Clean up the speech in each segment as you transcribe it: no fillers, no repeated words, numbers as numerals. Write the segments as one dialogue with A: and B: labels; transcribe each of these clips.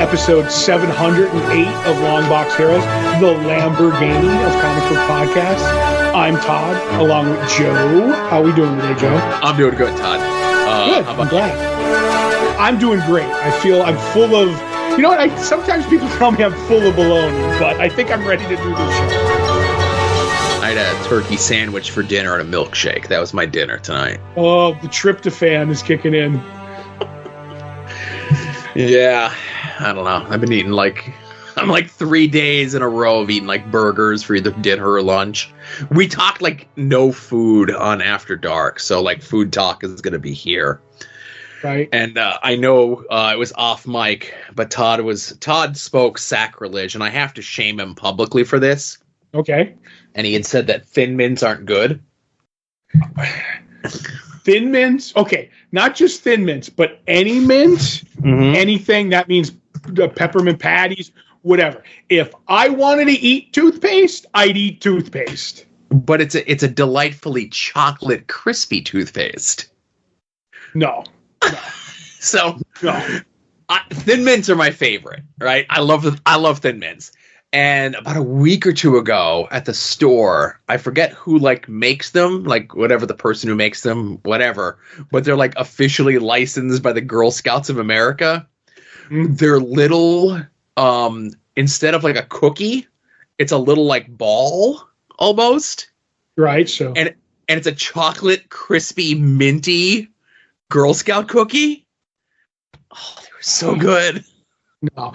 A: episode 708 of Longbox Heroes, the Lamborghini of comic book podcasts. I'm Todd, along with Joe. How are we doing today, Joe?
B: I'm doing good, Todd.
A: Good. I'm glad. I'm doing great. I feel I'm full of. You know what? Sometimes people tell me I'm full of baloney, but I think I'm ready to do this show.
B: I had a turkey sandwich for dinner and a milkshake. That was my dinner tonight.
A: Oh, the tryptophan is kicking in.
B: Yeah, I don't know. I've been eating I'm 3 days in a row of eating like burgers for either dinner or lunch. We talked like no food on After Dark, so like food talk is going to be here.
A: Right.
B: And I know it was off mic, but Todd spoke sacrilege, and I have to shame him publicly for this.
A: Okay.
B: And he had said that Thin Mints aren't good.
A: Thin Mints? Okay, not just Thin Mints, but any mint, anything, that means peppermint patties, whatever. If I wanted to eat toothpaste, I'd eat toothpaste.
B: But it's a delightfully chocolate crispy toothpaste.
A: No.
B: So
A: no.
B: Thin Mints are my favorite, right? I love Thin Mints. And about a week or two ago at the store, I forget who makes them, whatever the person who makes them, whatever, but they're officially licensed by the Girl Scouts of America. They're little, instead of a cookie, it's a little ball almost.
A: Right. So
B: and it's a chocolate crispy minty Girl Scout cookie. Oh, they were so good.
A: No,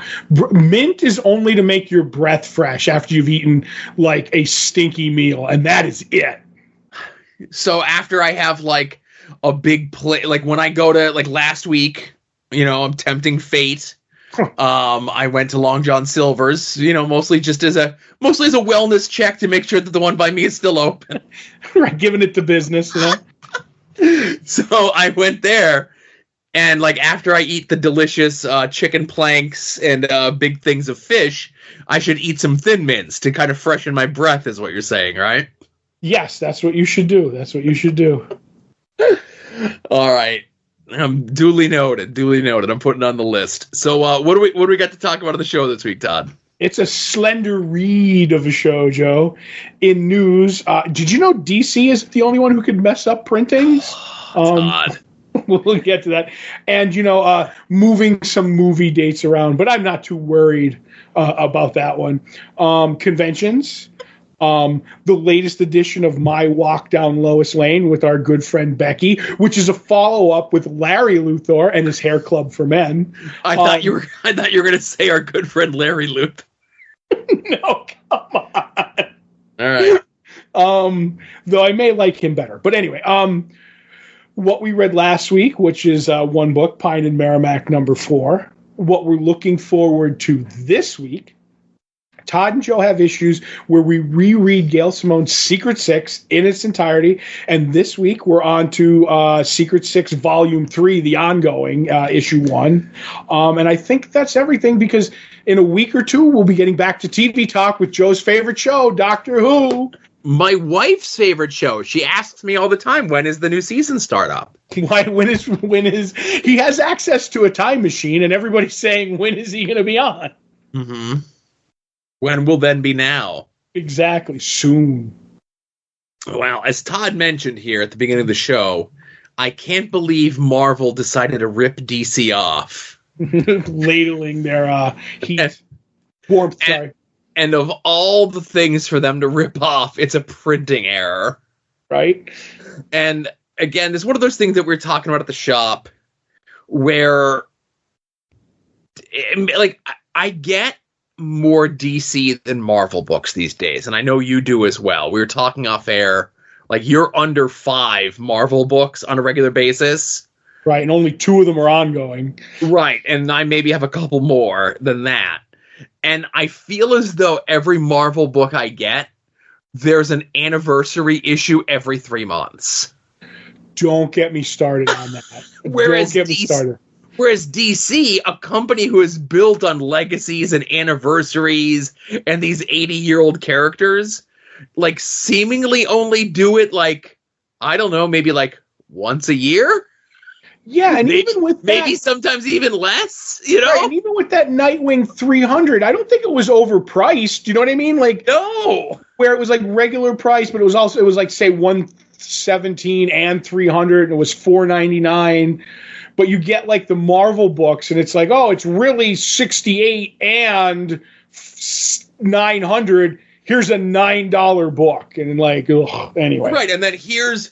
A: mint is only to make your breath fresh after you've eaten a stinky meal, and that is it.
B: So after I have a big plate, when I go to last week, I'm tempting fate. I went to Long John Silver's, mostly as a wellness check to make sure that the one by me is still open.
A: Right, giving it the business,
B: So I went there. And after I eat the delicious chicken planks and big things of fish, I should eat some Thin Mints to kind of freshen my breath, is what you're saying, right?
A: Yes, that's what you should do.
B: All right. Duly noted. I'm putting it on the list. So what do we got to talk about on the show this week, Todd?
A: It's a slender read of a show, Joe. In news, did you know DC is the only one who could mess up printings?
B: Todd.
A: We'll get to that. And, moving some movie dates around, but I'm not too worried about that one. Conventions. The latest edition of My Walk Down Lois Lane with our good friend Beckie, which is a follow-up with Larry Luthor and his Hair Club for Men.
B: I thought you were going to say our good friend Larry Luth.
A: No, come on.
B: All right.
A: Though I may like him better. But anyway, what we read last week, which is one book, Pine and Merrimack #4. What we're looking forward to this week, Todd and Joe have issues where we reread Gail Simone's Secret Six in its entirety. And this week we're on to Secret Six Volume 3, the ongoing, Issue 1. And I think that's everything, because in a week or two we'll be getting back to TV talk with Joe's favorite show, Doctor Who.
B: My wife's favorite show. She asks me all the time, when is the new season start up?
A: When is he has access to a time machine, and everybody's saying, when is he going to be on?
B: Mm-hmm. When will then be now?
A: Exactly. Soon.
B: Well, as Todd mentioned here at the beginning of the show, I can't believe Marvel decided to rip DC off.
A: Ladling their heat. Warmth, sorry.
B: And of all the things for them to rip off, it's a printing error.
A: Right?
B: And again, it's one of those things that we were talking about at the shop where, I get more DC than Marvel books these days, and I know you do as well. We were talking off air, you're under 5 Marvel books on a regular basis.
A: Right, and only 2 of them are ongoing.
B: Right, and I maybe have a couple more than that. And I feel as though every Marvel book I get, there's an anniversary issue every 3 months.
A: Don't get me started on that.
B: Whereas DC, a company who is built on legacies and anniversaries and these 80-year-old characters, seemingly only do it, I don't know, maybe once a year?
A: Yeah, and even with that,
B: maybe sometimes even less, you know?
A: Right, and even with that Nightwing 300, I don't think it was overpriced. You know what I mean? Like,
B: no,
A: where it was like regular price, but it was like say 117 and 300, and it was $4.99. But you get like the Marvel books, and it's like, oh, it's really 68 and 900. Here's a $9 book, and like, ugh, anyway,
B: right? And then here's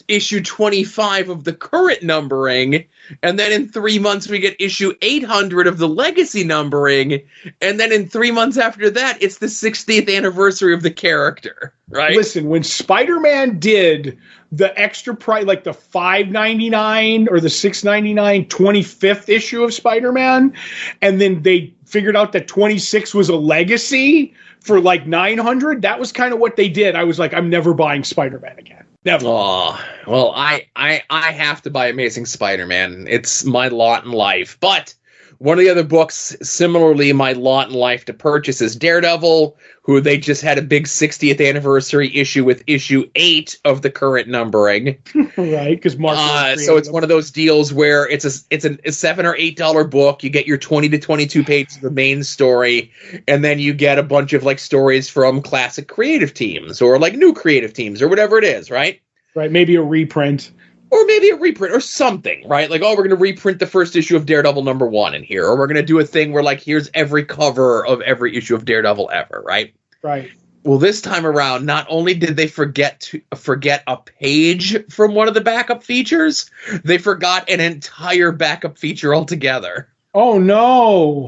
B: issue 25 of the current numbering, and then in 3 months we get issue 800 of the legacy numbering, and then in 3 months after that it's the 60th anniversary of the character, right?
A: Listen, when Spider-Man did the extra price, like the $5.99 or the $6.99 25th issue of Spider-Man, and then they figured out that 26 was a legacy for like 900, that was kind of what they did. I was like, I'm never buying Spider-Man again. Never.
B: Oh, well, I have to buy Amazing Spider-Man. It's my lot in life. But one of the other books, similarly, my lot in life to purchase is Daredevil, who they just had a big 60th anniversary issue with issue 8 of the current numbering.
A: Right, because Mark.
B: So it's one of those deals where it's a $7 or $8 book. You get your 20 to 22 pages of the main story, and then you get a bunch of like stories from classic creative teams or like new creative teams or whatever it is, right?
A: Right, maybe a reprint.
B: Or maybe a reprint or something, right? Like, oh, we're going to reprint the first issue of Daredevil #1 in here. Or we're going to do a thing where, like, here's every cover of every issue of Daredevil ever, right?
A: Right.
B: Well, this time around, not only did they forget a page from one of the backup features, they forgot an entire backup feature altogether.
A: Oh, no.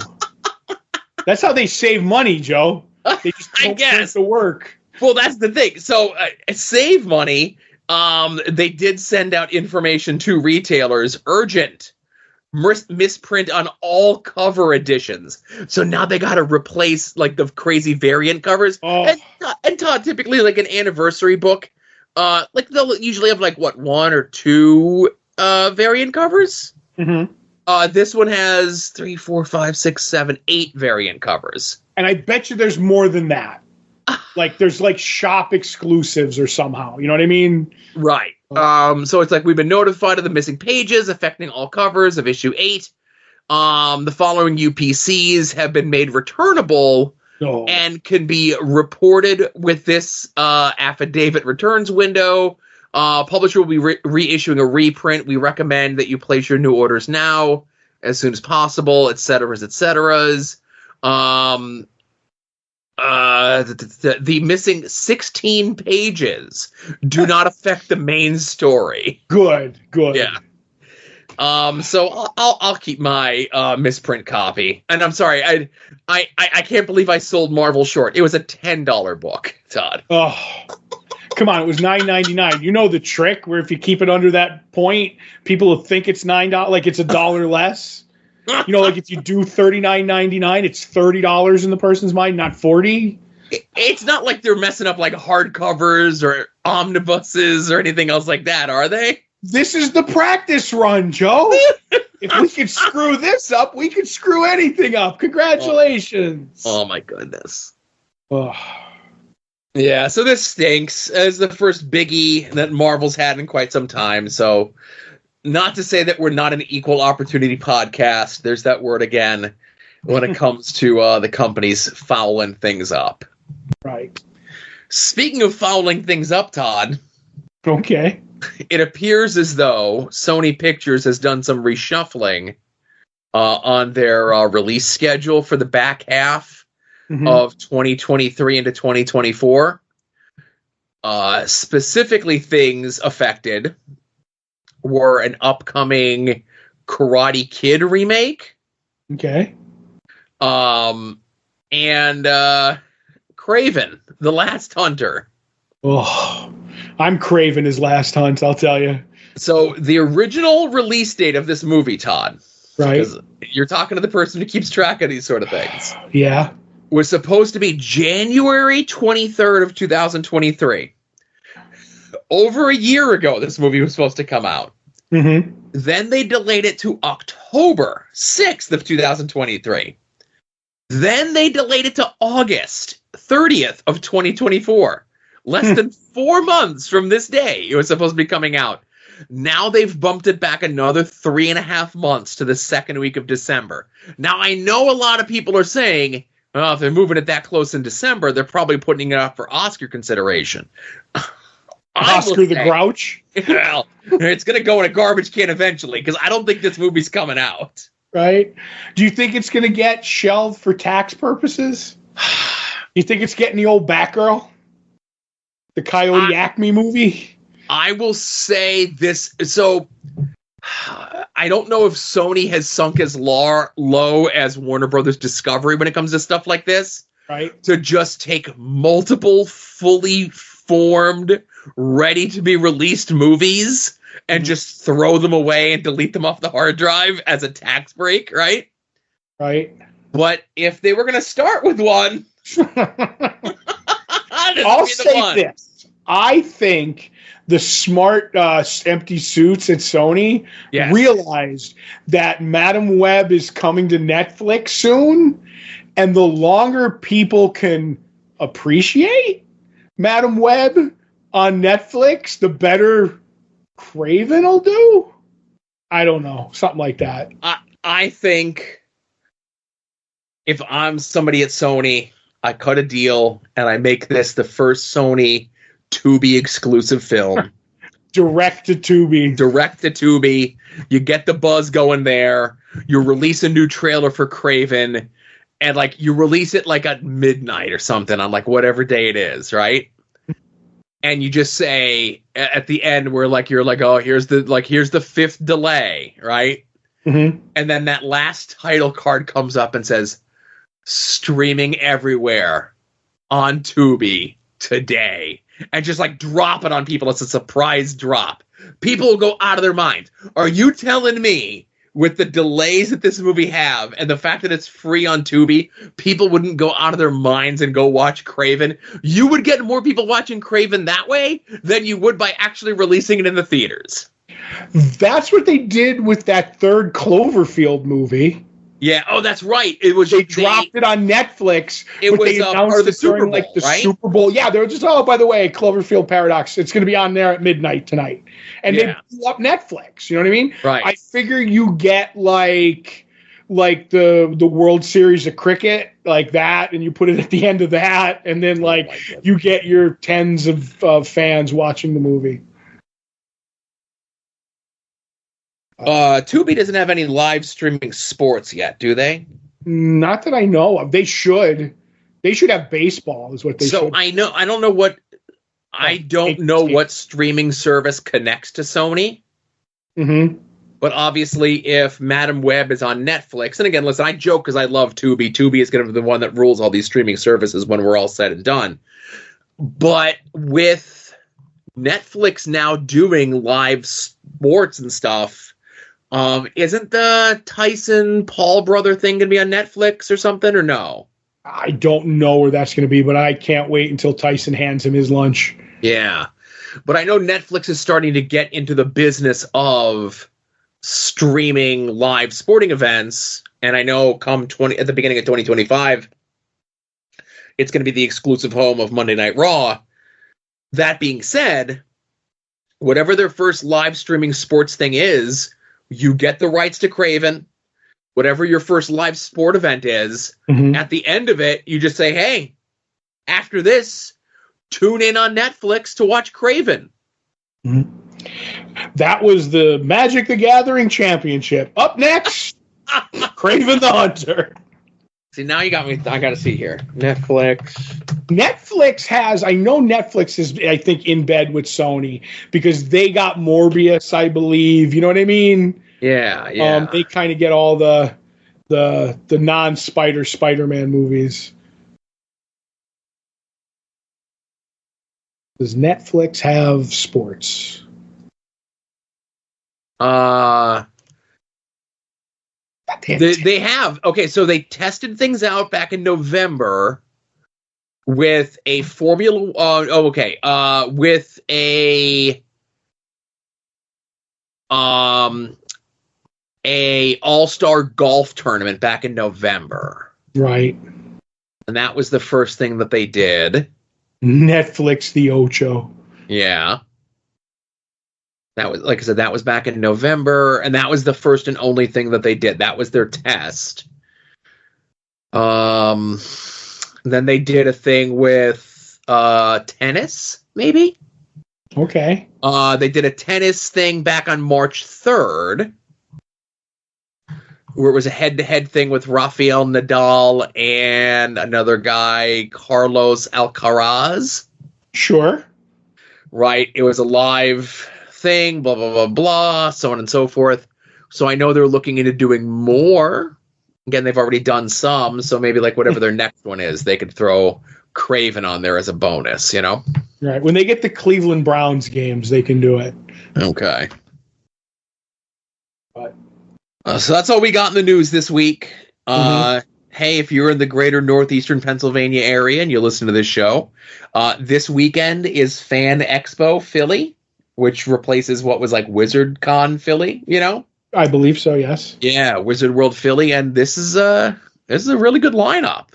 A: That's how they save money, Joe. They just don't print the work.
B: Well, that's the thing. So, save money... they did send out information to retailers, urgent misprint on all cover editions. So now they got to replace like the crazy variant covers.
A: Oh.
B: And Todd, typically like an anniversary book, like they'll usually have like what, 1 or 2 variant covers.
A: Mm-hmm.
B: This one has 3, 4, 5, 6, 7, 8 variant covers.
A: And I bet you there's more than that. Like there's like shop exclusives or somehow, you know what I mean?
B: Right. So it's like we've been notified of the missing pages affecting all covers of issue 8. The following UPCs have been made returnable and can be reported with this affidavit returns window. Publisher will be reissuing a reprint. We recommend that you place your new orders now as soon as possible, et cetera, et cetera. The missing 16 pages do not affect the main story.
A: Good.
B: Yeah. So I'll keep my misprint copy. And I'm sorry, I can't believe I sold Marvel short. It was a $10 book, Todd.
A: Oh, come on! It was $9.99. You know the trick where if you keep it under that point, people will think it's $9, like it's $1 less. You know, like if you do $39.99, it's $30 in the person's mind, not $40.
B: It's not like they're messing up like hardcovers or omnibuses or anything else like that, are they?
A: This is the practice run, Joe. If we could screw this up, we could screw anything up. Congratulations.
B: Oh my goodness.
A: Oh.
B: Yeah, so this stinks. It's the first biggie that Marvel's had in quite some time, so... Not to say that we're not an equal opportunity podcast. There's that word again when it comes to the companies fouling things up.
A: Right.
B: Speaking of fouling things up, Todd.
A: Okay.
B: It appears as though Sony Pictures has done some reshuffling on their release schedule for the back half of 2023 into 2024. Specifically, things affected were an upcoming Karate Kid remake.
A: Okay.
B: And Kraven, The Last Hunter.
A: Oh, I'm craving his last hunt, I'll tell you.
B: So the original release date of this movie, Todd,
A: right?
B: Because you're talking to the person who keeps track of these sort of things.
A: Yeah. Was
B: supposed to be January 23rd of 2023. Over a year ago, this movie was supposed to come out.
A: Mm-hmm.
B: Then they delayed it to October 6th of 2023. Then they delayed it to August 30th of 2024. Less than 4 months from this day, it was supposed to be coming out. Now they've bumped it back another 3.5 months to the second week of December. Now, I know a lot of people are saying, well, if they're moving it that close in December, they're probably putting it up for Oscar consideration.
A: Oscar the Grouch?
B: Well, it's going to go in a garbage can eventually, because I don't think this movie's coming out.
A: Right? Do you think it's going to get shelved for tax purposes? You think it's getting the old Batgirl? The Coyote Acme movie?
B: I will say this. So, I don't know if Sony has sunk as low as Warner Brothers Discovery when it comes to stuff like this.
A: Right.
B: To just take multiple fully formed, ready to be released movies and just throw them away and delete them off the hard drive as a tax break, right?
A: Right.
B: But if they were going to start with one...
A: I'll say this. I think the smart empty suits at Sony realized that Madam Web is coming to Netflix soon, and the longer people can appreciate Madam Web on Netflix, the better Kraven will do. I don't know. Something like that.
B: I think if I'm somebody at Sony, I cut a deal and I make this the first Sony Tubi exclusive film.
A: Direct to Tubi.
B: Direct to Tubi. You get the buzz going there. You release a new trailer for Kraven, and like you release it like at midnight or something on like whatever day it is, right? And you just say at the end where like you're like, oh, here's the fifth delay, right?
A: Mm-hmm.
B: And then that last title card comes up and says, streaming everywhere on Tubi today, and just like drop it on people as a surprise drop. People will go out of their minds. Are you telling me with the delays that this movie have and the fact that it's free on Tubi, people wouldn't go out of their minds and go watch Kraven? You would get more people watching Kraven that way than you would by actually releasing it in the theaters.
A: That's what they did with that third Cloverfield movie.
B: Yeah. Oh, that's right.
A: They dropped it on Netflix.
B: It was part of the Super Bowl,
A: the
B: right?
A: Super Bowl. Yeah, they were just, oh, by the way, Cloverfield Paradox. It's going to be on there at midnight tonight, and they blew up Netflix. You know what I mean?
B: Right.
A: I figure you get like the World Series of cricket, like that, and you put it at the end of that, and then you get your tens of fans watching the movie.
B: Tubi doesn't have any live streaming sports yet, do they?
A: Not that I know of. They should. They should have baseball, is what they should.
B: So I don't know what streaming service connects to Sony.
A: Mm-hmm.
B: But obviously, if Madam Web is on Netflix, and again, listen, I joke because I love Tubi. Tubi is going to be the one that rules all these streaming services when we're all said and done. But with Netflix now doing live sports and stuff, isn't the Tyson Paul brother thing going to be on Netflix or something, or no?
A: I don't know where that's going to be, but I can't wait until Tyson hands him his lunch.
B: Yeah. But I know Netflix is starting to get into the business of streaming live sporting events, and I know at the beginning of 2025, it's going to be the exclusive home of Monday Night Raw. That being said, whatever their first live streaming sports thing is, you get the rights to Kraven, whatever your first live sport event is.
A: Mm-hmm.
B: At the end of it, you just say, hey, after this, tune in on Netflix to watch Kraven.
A: Mm-hmm. That was the Magic the Gathering Championship. Up next, Kraven the Hunter.
B: See, now you got me. I got to see here. Netflix
A: I know Netflix is, I think, in bed with Sony because they got Morbius, I believe. You know what I mean?
B: Yeah.
A: They kind of get all the Spider-Man movies. Does Netflix have sports?
B: They have. Okay, so they tested things out back in November with a Formula. With a all-star golf tournament back in November.
A: Right.
B: And that was the first thing that they did.
A: Netflix the Ocho.
B: Yeah. That was, like I said, that was back in November, and that was the first and only thing that they did. That was their test. Then they did a thing with tennis, maybe?
A: Okay.
B: They did a tennis thing back on March 3rd, where it was a head-to-head thing with Rafael Nadal and another guy, Carlos Alcaraz.
A: Sure.
B: Right. It was a live thing, blah, blah, blah, blah, so on and so forth. So I know they're looking into doing more. Again, they've already done some, so maybe like whatever their next one is, they could throw Kraven on there as a bonus, you know?
A: Right. When they get the Cleveland Browns games, they can do it.
B: Okay.
A: But
B: so that's all we got in the news this week. Hey, if you're in the greater northeastern Pennsylvania area and you listen to this show, this weekend is Fan Expo Philly, which replaces what was like Wizard Con Philly, you know?
A: I believe so, yes.
B: Yeah, Wizard World Philly, and this is a really good lineup.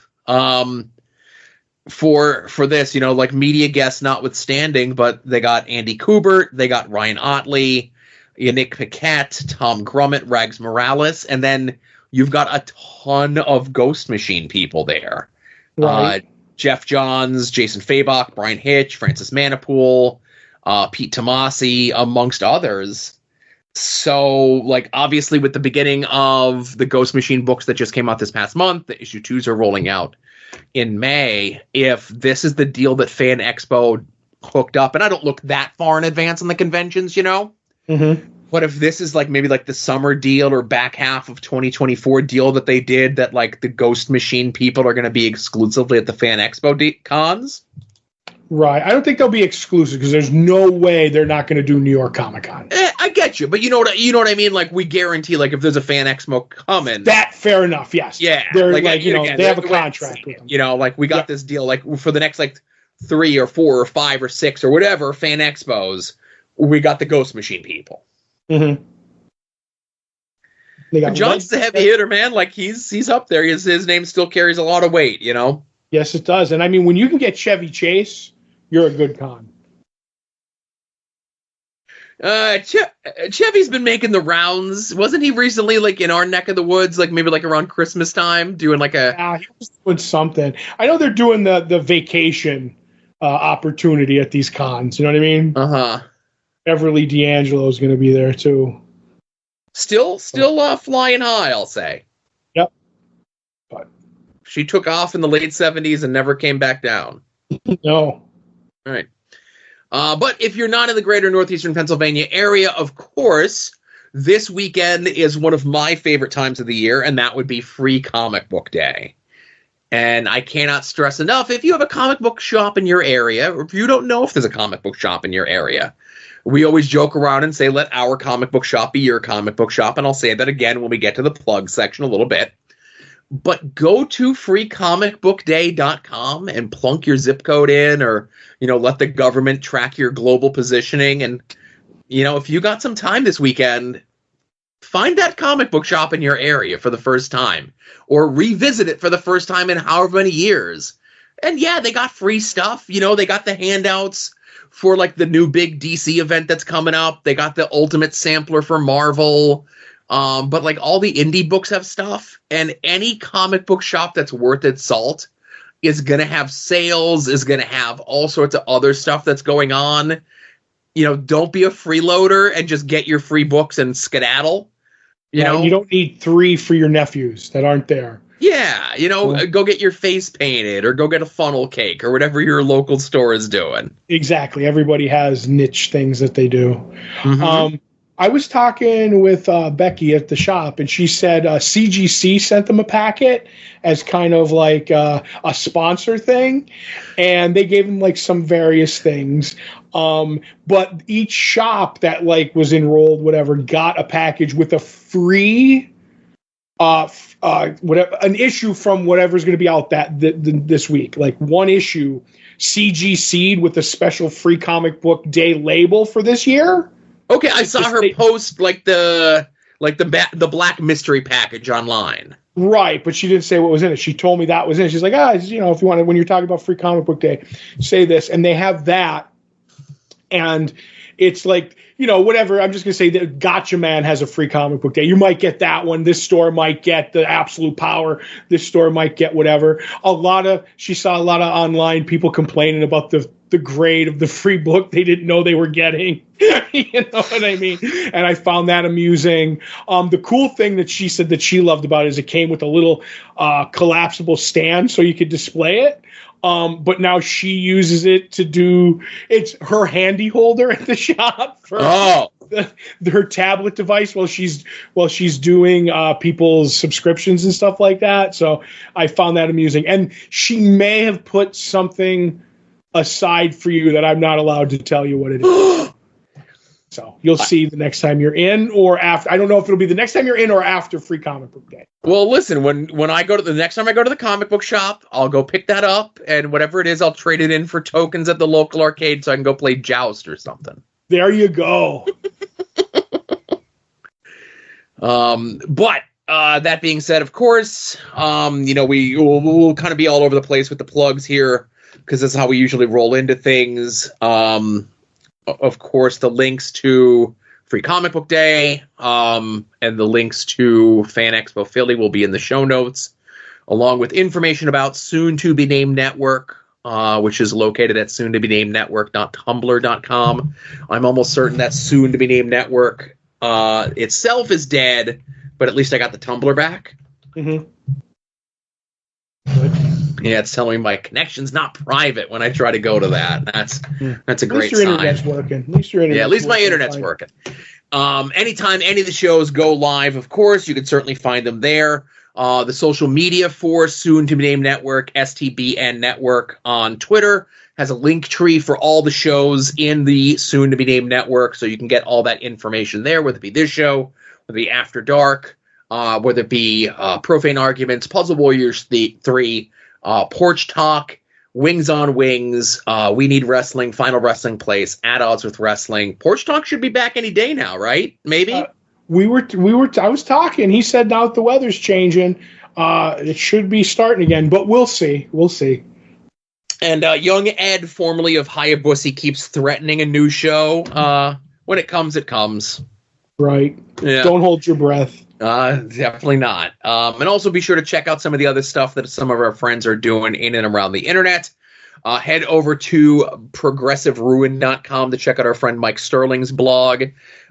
B: For this, you know, like media guests notwithstanding, but they got Andy Kubert, they got Ryan Otley, Yannick Paquette, Tom Grummett, Rags Morales, and then you've got a ton of Ghost Machine people there.
A: Right.
B: Jeff Johns, Jason Fabok, Brian Hitch, Francis Manipool, Pete Tomasi, amongst others. So, like, obviously with the beginning of the Ghost Machine books that just came out this past month, the issue 2s are rolling out in May. If this is the deal that Fan Expo hooked up, and I don't look that far in advance on the conventions, you know?
A: Mm-hmm.
B: But if this is like maybe like the summer deal or back half of 2024 deal that they did, that like the Ghost Machine people are going to be exclusively at the Fan Expo cons.
A: Right. I don't think they'll be exclusive because there's no way they're not going to do New York Comic Con.
B: I get you, but you know what I mean? Like, we guarantee, like, if there's a Fan Expo coming.
A: That, fair enough, yes.
B: Yeah.
A: They're like you know, again, they have a contract with them.
B: You know, like, we got this deal, like, for the next, like, 3 or 4 or 5 or 6 or whatever Fan Expos, we got the Ghost Machine people.
A: Mm-hmm.
B: John's the heavy hitter, man. Like, he's up there. His name still carries a lot of weight, you know?
A: Yes, it does. And I mean, when you can get Chevy Chase, you're a good con.
B: Chevy's been making the rounds. Wasn't he recently, like, in our neck of the woods, like maybe like around Christmas time, doing like a...
A: Yeah, he was doing something. I know they're doing the vacation opportunity at these cons. You know what I mean?
B: Uh-huh.
A: Beverly D'Angelo is going to be there, too.
B: Still flying high, I'll say.
A: Yep. But
B: she took off in the late 70s and never came back down.
A: No.
B: All right. But if you're not in the greater northeastern Pennsylvania area, of course, this weekend is one of my favorite times of the year, and that would be Free Comic Book Day. And I cannot stress enough, if you have a comic book shop in your area, or if you don't know if there's a comic book shop in your area, we always joke around and say, let our comic book shop be your comic book shop. And I'll say that again when we get to the plug section a little bit. But go to freecomicbookday.com and plunk your zip code in, or, you know, let the government track your global positioning. And, you know, if you got some time this weekend, find that comic book shop in your area for the first time, or revisit it for the first time in however many years. And yeah, they got free stuff. You know, they got the handouts for like the new big DC event that's coming up. They got the Ultimate Sampler for Marvel. But like all the indie books have stuff, and any comic book shop that's worth its salt is going to have sales, is going to have all sorts of other stuff that's going on. You know, don't be a freeloader and just get your free books and skedaddle. You know,
A: you don't need 3 for your nephews that aren't there.
B: Yeah, you know, go get your face painted, or go get a funnel cake, or whatever your local store is doing.
A: Exactly. Everybody has niche things that they do.
B: Mm-hmm.
A: I was talking with Beckie at the shop, and she said CGC sent them a packet as kind of like a sponsor thing, and they gave them like some various things. But each shop that like was enrolled, whatever, got a package with a free whatever, an issue from whatever's going to be out this week, like one issue CGC'd with a special Free Comic Book Day label for this year.
B: Okay, I saw her post like the black mystery package online.
A: Right, but she didn't say what was in it. She told me that was in it. She's like, you know, if you want to, when you're talking about Free Comic Book Day, say this. And they have that. And it's like, whatever. I'm just going to say that Gotcha Man has a free comic book day. You might get that one. This store might get the Absolute Power. This store might get whatever. She saw a lot of online people complaining about the grade of the free book they didn't know they were getting. You know what I mean? And I found that amusing. The cool thing that she said that she loved about it is it came with a little collapsible stand so you could display it. But now she uses it it's her handy holder at the shop for her tablet device while she's doing people's subscriptions and stuff like that. So I found that amusing. And she may have put something aside for you that I'm not allowed to tell you what it is. So you'll see the next time you're in or after. I don't know if it'll be the next time you're in or after Free Comic Book Day.
B: Well, listen, when I go to the next time I go to the comic book shop, I'll go pick that up, and whatever it is, I'll trade it in for tokens at the local arcade so I can go play Joust or something.
A: There you go.
B: But that being said, of course, we'll kind of be all over the place with the plugs here because that's how we usually roll into things. Of course, the links to Free Comic Book Day and the links to Fan Expo Philly will be in the show notes, along with information about Soon To Be Named Network, which is located at soontobenamednetwork.tumblr.com. I'm almost certain that Soon To Be Named Network itself is dead, but at least I got the Tumblr back.
A: Mm-hmm. Good.
B: Yeah, it's telling me my connection's not private when I try to go to that. That's a great sign.
A: Internet's working. At least your internet's working.
B: Yeah, at least my internet's working. Anytime any of the shows go live, of course, you can certainly find them there. The social media for Soon To Be Named Network, STBN Network on Twitter, has a link tree for all the shows in the Soon To Be Named Network, so you can get all that information there, whether it be this show, whether it be After Dark, whether it be Profane Arguments, Puzzle Warriors 3, Porch Talk, Wings on Wings, We Need Wrestling, Final Wrestling Place, At Odds with Wrestling. Porch Talk should be back any day now, right? Maybe? I was talking. He said now that the weather's changing, it should be starting again, but we'll see. We'll see. And young Ed, formerly of Hayabusa, keeps threatening a new show. When it comes, it comes.
A: Right. Yeah. Don't hold your breath.
B: Definitely not. And also be sure to check out some of the other stuff that some of our friends are doing in and around the internet. Head over to progressiveruin.com to check out our friend Mike Sterling's blog.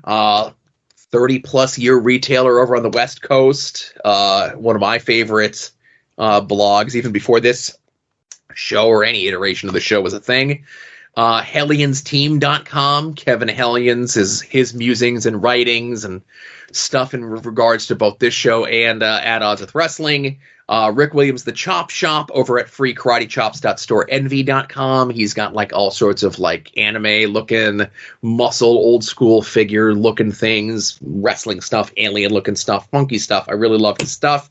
B: 30-plus year retailer over on the West Coast. One of my favorite blogs, even before this show or any iteration of the show was a thing. HellionsTeam.com. Kevin Hellions is his musings and writings and stuff in regards to both this show and At Odds with Wrestling. Rick Williams, the Chop Shop, over at freekaratechops.storeenvy.com. He's got like all sorts of like anime looking, muscle, old school figure looking things, wrestling stuff, alien looking stuff, funky stuff. I really love his stuff.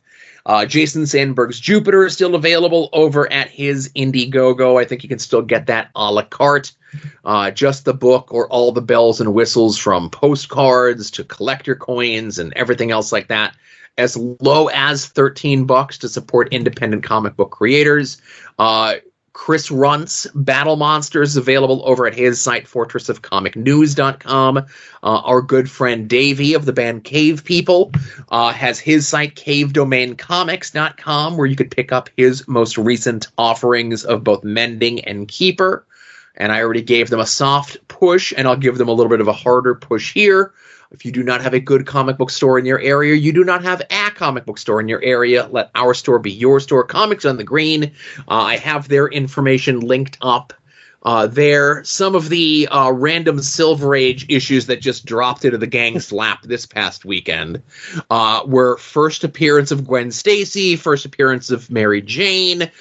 B: Jason Sandberg's Jupiter is still available over at his Indiegogo. I think you can still get that a la carte. Just the book or all the bells and whistles from postcards to collector coins and everything else like that, as low as $13 to support independent comic book creators. Chris Runt's Battle Monsters is available over at his site, fortressofcomicnews.com. Our good friend Davey of the band Cave People has his site, cavedomaincomics.com, where you could pick up his most recent offerings of both Mending and Keeper. And I already gave them a soft push, and I'll give them a little bit of a harder push here. If you do not have a good comic book store in your area, you do not have a comic book store in your area, let our store be your store. Comics on the Green. I have their information linked up there. Some of the random Silver Age issues that just dropped into the gang slap this past weekend were first appearance of Gwen Stacy, first appearance of Mary Jane,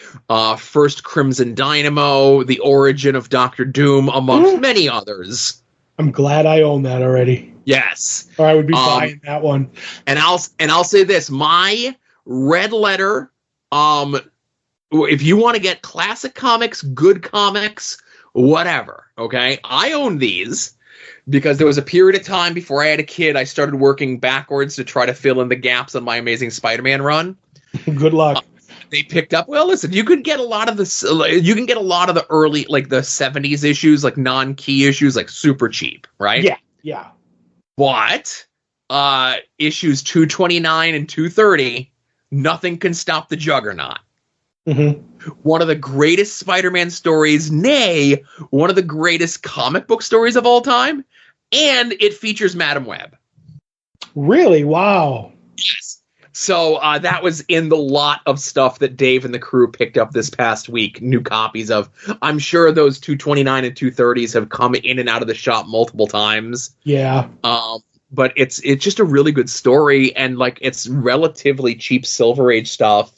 B: first Crimson Dynamo, the origin of Doctor Doom, amongst many others.
A: I'm glad I own that already.
B: Yes.
A: Or I would be buying that one.
B: And I'll say this, my red letter, if you want to get classic comics, good comics, whatever, okay? I own these because there was a period of time before I had a kid, I started working backwards to try to fill in the gaps on my Amazing Spider-Man run.
A: Good luck.
B: they picked up. Well, listen, you can get a lot of this. You can get a lot of the early, like the 70s issues, like non-key issues, like super cheap, right?
A: Yeah, yeah.
B: But issues 229 and 230, Nothing Can Stop the Juggernaut.
A: Mm-hmm.
B: One of the greatest Spider-Man stories, nay, one of the greatest comic book stories of all time, and it features Madam Web.
A: Really? Wow.
B: Yes. So that was in the lot of stuff that Dave and the crew picked up this past week, new copies of. I'm sure those 229 and 230s have come in and out of the shop multiple times.
A: Yeah.
B: But it's just a really good story, and like it's relatively cheap Silver Age stuff.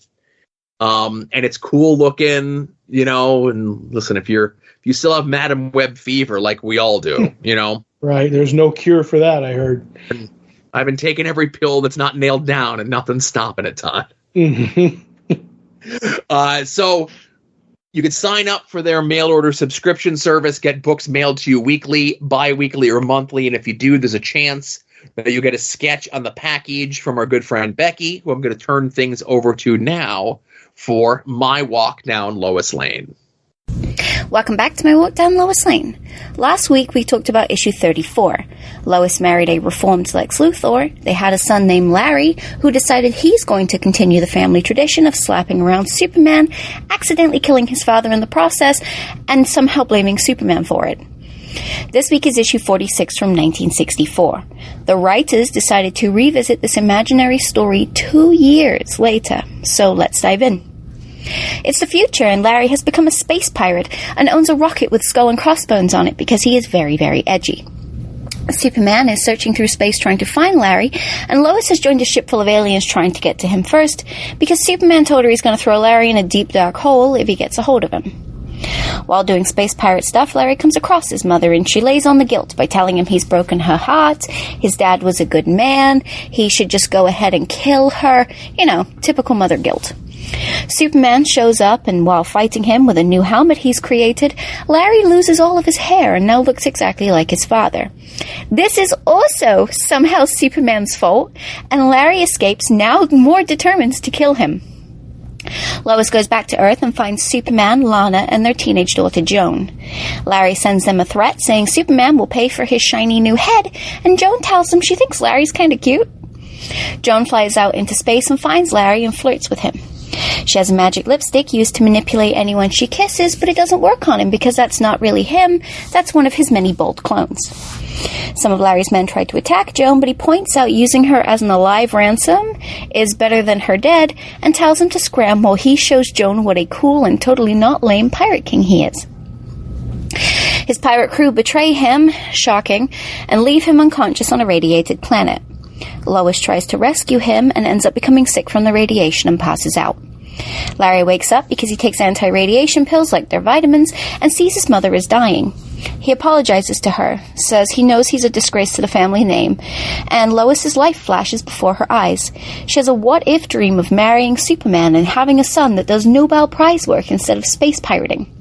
B: And it's cool looking, you know, and listen, if you still have Madam Web fever like we all do, you know. Right,
A: there's no cure for that, I heard.
B: I've been taking every pill that's not nailed down, and nothing's stopping it, Todd. So you can sign up for their mail order subscription service, get books mailed to you weekly, bi-weekly, or monthly, and if you do, there's a chance that you get a sketch on the package from our good friend Beckie, who I'm going to turn things over to now for my Walk Down Lois Lane.
C: Welcome back to my Walk Down Lois Lane. Last week we talked about issue 34. Lois married a reformed Lex Luthor. They had a son named Larry, who decided he's going to continue the family tradition of slapping around Superman, accidentally killing his father in the process, and somehow blaming Superman for it. This week is issue 46 from 1964. The writers decided to revisit this imaginary story 2 years later, so let's dive in. It's the future, and Larry has become a space pirate and owns a rocket with skull and crossbones on it because he is very, very edgy. Superman is searching through space trying to find Larry, and Lois has joined a ship full of aliens trying to get to him first because Superman told her he's going to throw Larry in a deep, dark hole if he gets a hold of him. While doing space pirate stuff, Larry comes across his mother, and she lays on the guilt by telling him he's broken her heart, his dad was a good man, he should just go ahead and kill her, you know, typical mother guilt. Superman shows up, and while fighting him with a new helmet he's created, Larry loses all of his hair and now looks exactly like his father. This is also somehow Superman's fault, and Larry escapes, now more determined to kill him. Lois goes back to Earth and finds Superman, Lana, and their teenage daughter Joan. Larry sends them a threat saying Superman will pay for his shiny new head, and Joan tells him she thinks Larry's kind of cute. Joan flies out into space and finds Larry and flirts with him. She has a magic lipstick used to manipulate anyone she kisses, but it doesn't work on him because that's not really him, that's one of his many bold clones. Some of Larry's men tried to attack Joan, but he points out using her as an alive ransom is better than her dead, and tells him to scram while he shows Joan what a cool and totally not lame pirate king he is. His pirate crew betray him, shocking, and leave him unconscious on a radiated planet. Lois tries to rescue him and ends up becoming sick from the radiation and passes out. Larry wakes up because he takes anti-radiation pills like they're vitamins and sees his mother is dying. He apologizes to her, says he knows he's a disgrace to the family name, and Lois's life flashes before her eyes. She has a what-if dream of marrying Superman and having a son that does Nobel Prize work instead of space pirating.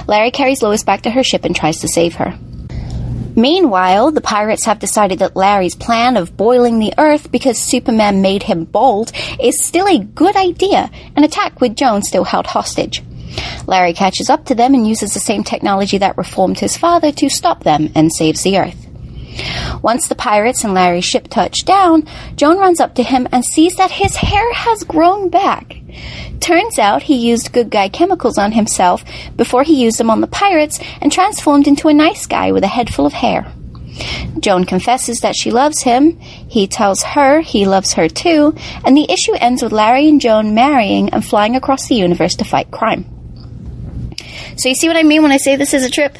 C: Larry carries Lois back to her ship and tries to save her. Meanwhile, the pirates have decided that Larry's plan of boiling the Earth because Superman made him bald is still a good idea, and attack with Joan still held hostage. Larry catches up to them and uses the same technology that reformed his father to stop them and saves the Earth. Once the pirates and Larry's ship touch down, Joan runs up to him and sees that his hair has grown back. Turns out he used good guy chemicals on himself before he used them on the pirates and transformed into a nice guy with a head full of hair. Joan confesses that she loves him, he tells her he loves her too, and the issue ends with Larry and Joan marrying and flying across the universe to fight crime. So you see what I mean when I say this is a trip?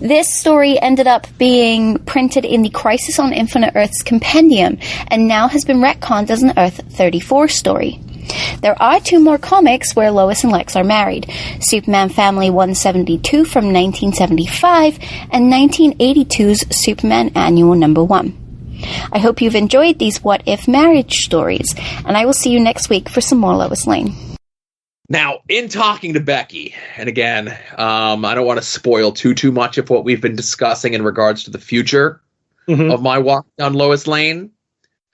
C: This story ended up being printed in the Crisis on Infinite Earths compendium, and now has been retconned as an Earth 34 story. There are 2 more comics where Lois and Lex are married, Superman Family 172 from 1975 and 1982's Superman Annual Number 1. I hope you've enjoyed these what-if marriage stories, and I will see you next week for some more Lois Lane.
B: Now, in talking to Beckie, and again, I don't want to spoil too much of what we've been discussing in regards to the future of my Walk Down Lois Lane.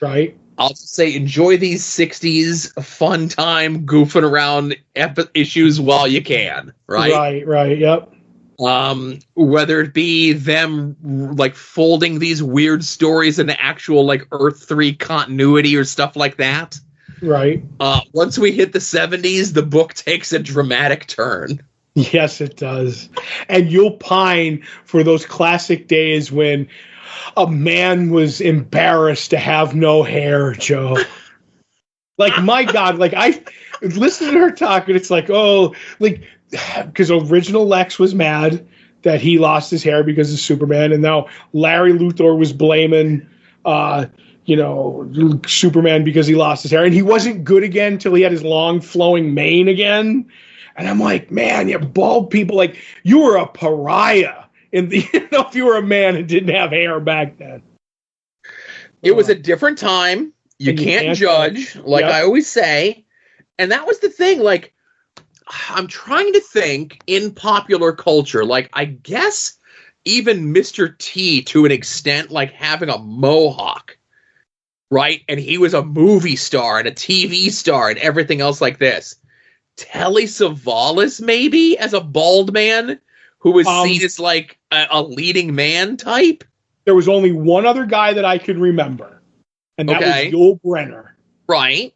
A: Right.
B: I'll just say enjoy these 60s fun time goofing around issues while you can, right?
A: Right, yep.
B: Whether it be them like folding these weird stories into actual like Earth 3 continuity or stuff like that.
A: Right.
B: Once we hit the 70s, the book takes a dramatic turn.
A: Yes, it does. And you'll pine for those classic days when a man was embarrassed to have no hair, Joe. Like, my God, like, I listen to her talk, and it's like, oh, like, because original Lex was mad that he lost his hair because of Superman, and now Larry Luthor was blaming, Superman because he lost his hair, and he wasn't good again until he had his long flowing mane again. And I'm like, man, you bald people, like, you were a pariah if you were a man and didn't have hair back then.
B: It was a different time. You can't judge, like I always say. And that was the thing, like, I'm trying to think in popular culture, like, I guess even Mr. T, to an extent, like having a mohawk, right? And he was a movie star and a TV star and everything else like this. Telly Savalas, maybe, as a bald man who was seen as like a leading man type.
A: There was only one other guy that I could remember, and that was Yul Brynner.
B: Right.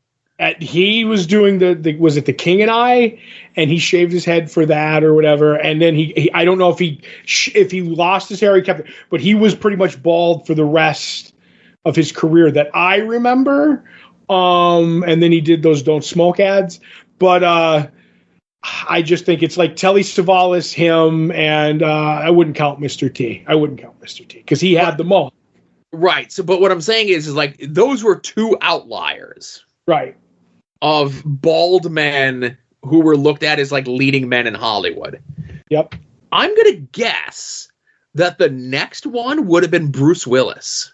A: He was doing was it The King and I, and he shaved his head for that or whatever. And then he I don't know if he lost his hair, he kept it, but he was pretty much bald for the rest of his career that I remember. And then he did those Don't Smoke ads. But I just think it's like Telly Savalas, him, and I wouldn't count Mr. T. I wouldn't count Mr. T because he had them all.
B: Right. So, but what I'm saying is like those were two outliers.
A: Right.
B: Of bald men who were looked at as like leading men in Hollywood.
A: Yep.
B: I'm going to guess that the next one would have been Bruce Willis.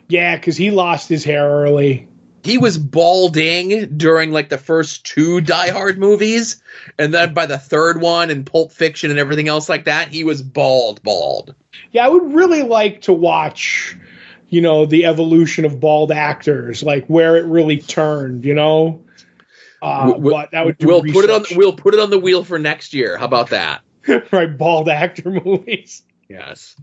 A: Yeah, because he lost his hair early.
B: He was balding during like the first two Die Hard movies, and then by the third one and Pulp Fiction and everything else like that, he was bald.
A: Yeah, I would really like to watch, the evolution of bald actors, like where it really turned, But that would
B: we'll put it on the wheel for next year. How about that?
A: Right, bald actor movies.
B: Yes.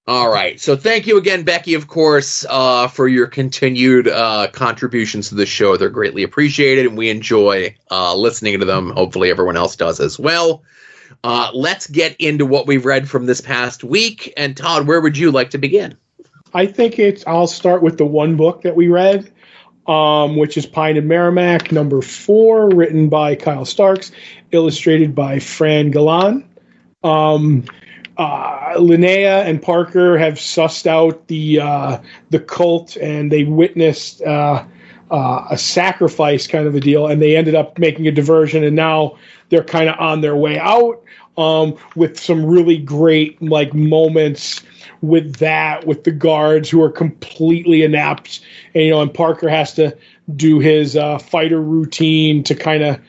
B: All right. So thank you again, Beckie, of course, for your continued contributions to the show. They're greatly appreciated, and we enjoy listening to them. Hopefully everyone else does as well. Let's get into what we've read from this past week. And Todd, where would you like to begin?
A: I think I'll start with the one book that we read, which is Pine and Merrimack, number 4, written by Kyle Starks, illustrated by Fran Galan. Linnea and Parker have sussed out the cult, and they witnessed a sacrifice kind of a deal, and they ended up making a diversion, and now they're kind of on their way out, with some really great like moments with the guards who are completely inept, and Parker has to do his fighter routine to kind of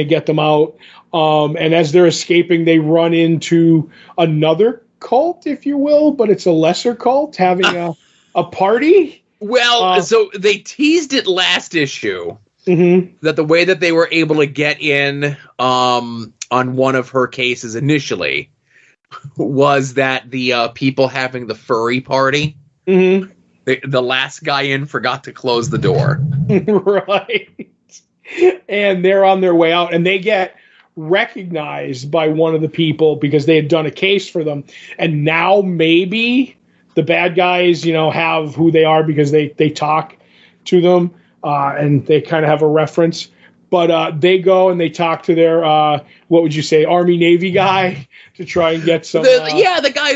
A: get them out. And as they're escaping, they run into another cult, if you will, but it's a lesser cult having a party.
B: Well, so they teased it last issue that the way that they were able to get in on one of her cases initially was that the people having the furry party, the last guy in forgot to close the door.
A: Right. And they're on their way out, and they get recognized by one of the people because they had done a case for them, and now maybe the bad guys have who they are because they talk to them, and they kind of have a reference, but they go and they talk to their what would you say, Army Navy guy to try and get some
B: the guy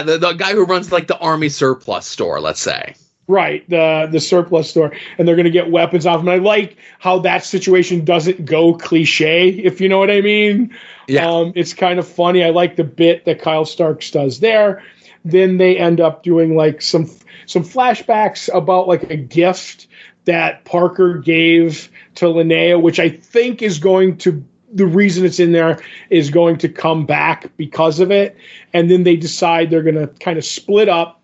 B: the guy who runs like the Army surplus store, let's say.
A: Right, the surplus store, and they're going to get weapons off them. I like how that situation doesn't go cliche, if you know what I mean.
B: Yeah.
A: It's kind of funny. I like the bit that Kyle Starks does there. Then they end up doing like some flashbacks about like a gift that Parker gave to Linnea, which I think is the reason it's in there is going to come back because of it. And then they decide they're going to kind of split up.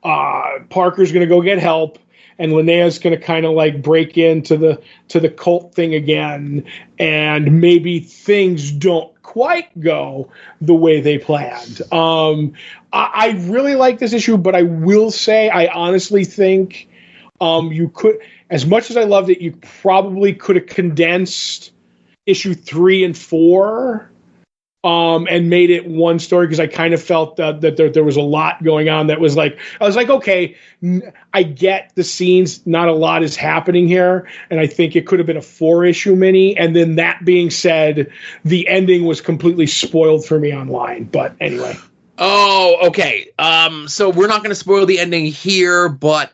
A: Parker's going to go get help, and Linnea's going to kind of like break into the cult thing again, and maybe things don't quite go the way they planned. I really like this issue, but I will say I honestly think you could, as much as I loved it, you probably could have condensed issue 3 and 4 and made it one story, because I kind of felt that there was a lot going on that was like, I was like, okay, I get the scenes, not a lot is happening here, and I think it could have been a 4-issue mini. And then that being said, the ending was completely spoiled for me online. But anyway.
B: Oh, okay. So we're not going to spoil the ending here, but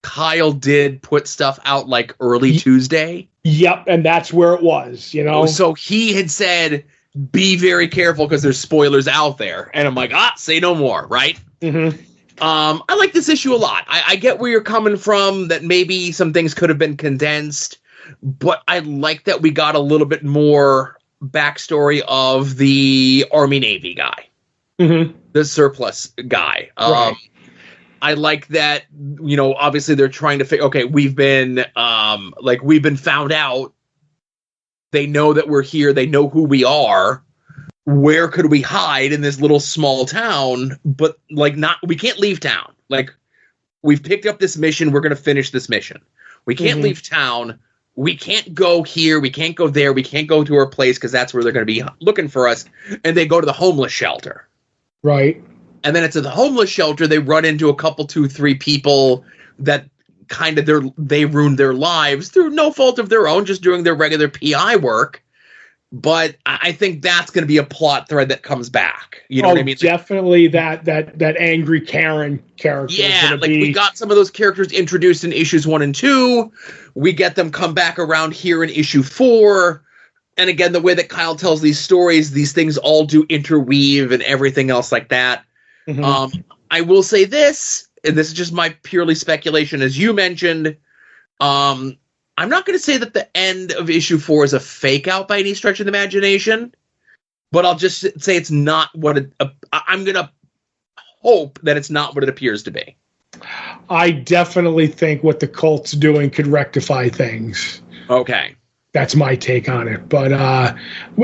B: Kyle did put stuff out like early Tuesday.
A: Yep, and that's where it was, you know?
B: So he had said, be very careful because there's spoilers out there. And I'm like, say no more, right?
A: Mm-hmm.
B: I like this issue a lot. I get where you're coming from, that maybe some things could have been condensed, but I like that we got a little bit more backstory of the Army-Navy guy.
A: Mm-hmm.
B: The surplus guy.
A: Right.
B: I like that, you know, obviously they're trying to figure, okay, we've been found out. They know that we're here. They know who we are. Where could we hide in this little small town? But like, we can't leave town. Like, we've picked up this mission. We're going to finish this mission. We can't leave town. We can't go here. We can't go there. We can't go to our place because that's where they're going to be looking for us. And they go to the homeless shelter.
A: Right.
B: And then it's at the homeless shelter, they run into a couple, 2, 3 people that kind of they ruined their lives through no fault of their own, just doing their regular PI work. But I think that's going to be a plot thread that comes back. You know what I mean?
A: Definitely that angry Karen character.
B: Yeah, like we got some of those characters introduced in issues 1 and 2. We get them come back around here in issue 4. And again, the way that Kyle tells these stories, these things all do interweave and everything else like that. Mm-hmm. I will say this, and this is just my purely speculation, as you mentioned. I'm not going to say that the end of issue 4 is a fake out by any stretch of the imagination, but I'll just say it's not what I'm going to hope that it's not what it appears to be.
A: I definitely think what the cult's doing could rectify things.
B: Okay.
A: That's my take on it. But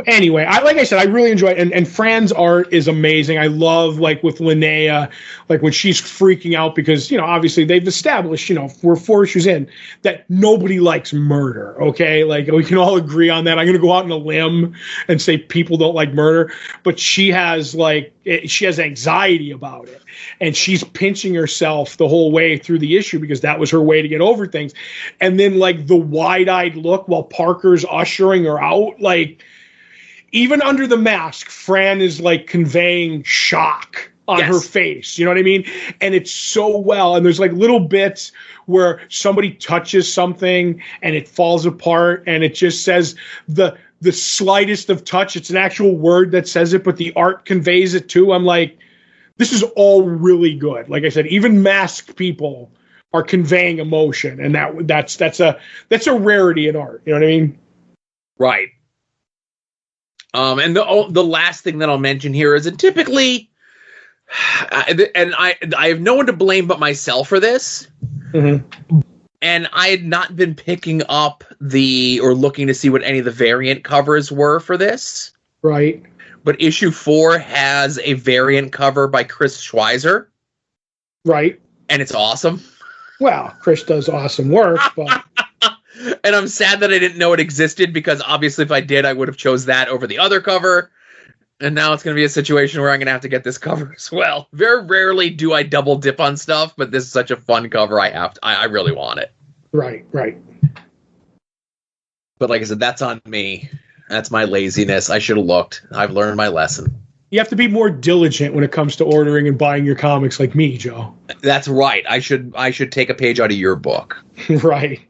A: anyway, like I said, I really enjoy it. And Fran's art is amazing. I love, like, with Linnea, like, when she's freaking out because, you know, obviously they've established, you know, we're 4 issues in, that nobody likes murder, okay? Like, we can all agree on that. I'm going to go out on a limb and say people don't like murder. But she has anxiety about it. And she's pinching herself the whole way through the issue because that was her way to get over things. And then, like, the wide-eyed look while Parker's ushering her out, like, even under the mask, Fran is, like, conveying shock on her face. You know what I mean? And it's so well. And there's, like, little bits where somebody touches something and it falls apart and it just says the slightest of touch. It's an actual word that says it, but the art conveys it too. I'm like, this is all really good. Like I said, even masked people are conveying emotion, and that's a rarity in art. You know what I mean?
B: Right. And the last thing that I'll mention here is that typically, and I have no one to blame but myself for this. Mm-hmm. And I had not been picking up or looking to see what any of the variant covers were for this.
A: Right.
B: But issue 4 has a variant cover by Chris Schweizer.
A: Right.
B: And it's awesome.
A: Well, Chris does awesome work, but...
B: And I'm sad that I didn't know it existed, because obviously if I did, I would have chose that over the other cover. And now it's going to be a situation where I'm going to have to get this cover as well. Very rarely do I double dip on stuff, but this is such a fun cover. I really want it.
A: Right.
B: But like I said, that's on me. That's my laziness. I should have looked. I've learned my lesson.
A: You have to be more diligent when it comes to ordering and buying your comics, like me, Joe.
B: That's right. I should take a page out of your book.
A: Right.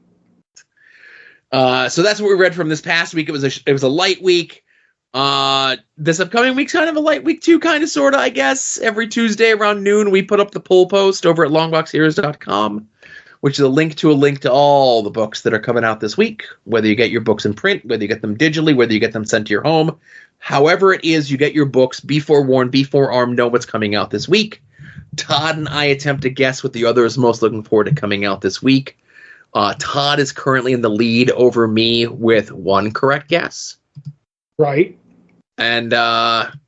B: So that's what we read from this past week. It was a light week. This upcoming week's kind of a light week too, kind of, sort of, I guess. Every Tuesday around noon, we put up the pull post over at longboxheroes.com, which is a link to all the books that are coming out this week, whether you get your books in print, whether you get them digitally, whether you get them sent to your home, However it is, you get your books, be forewarned, be forearmed, know what's coming out this week. Todd and I attempt to guess what the other is most looking forward to coming out this week. Todd is currently in the lead over me with one correct guess.
A: Right.
B: And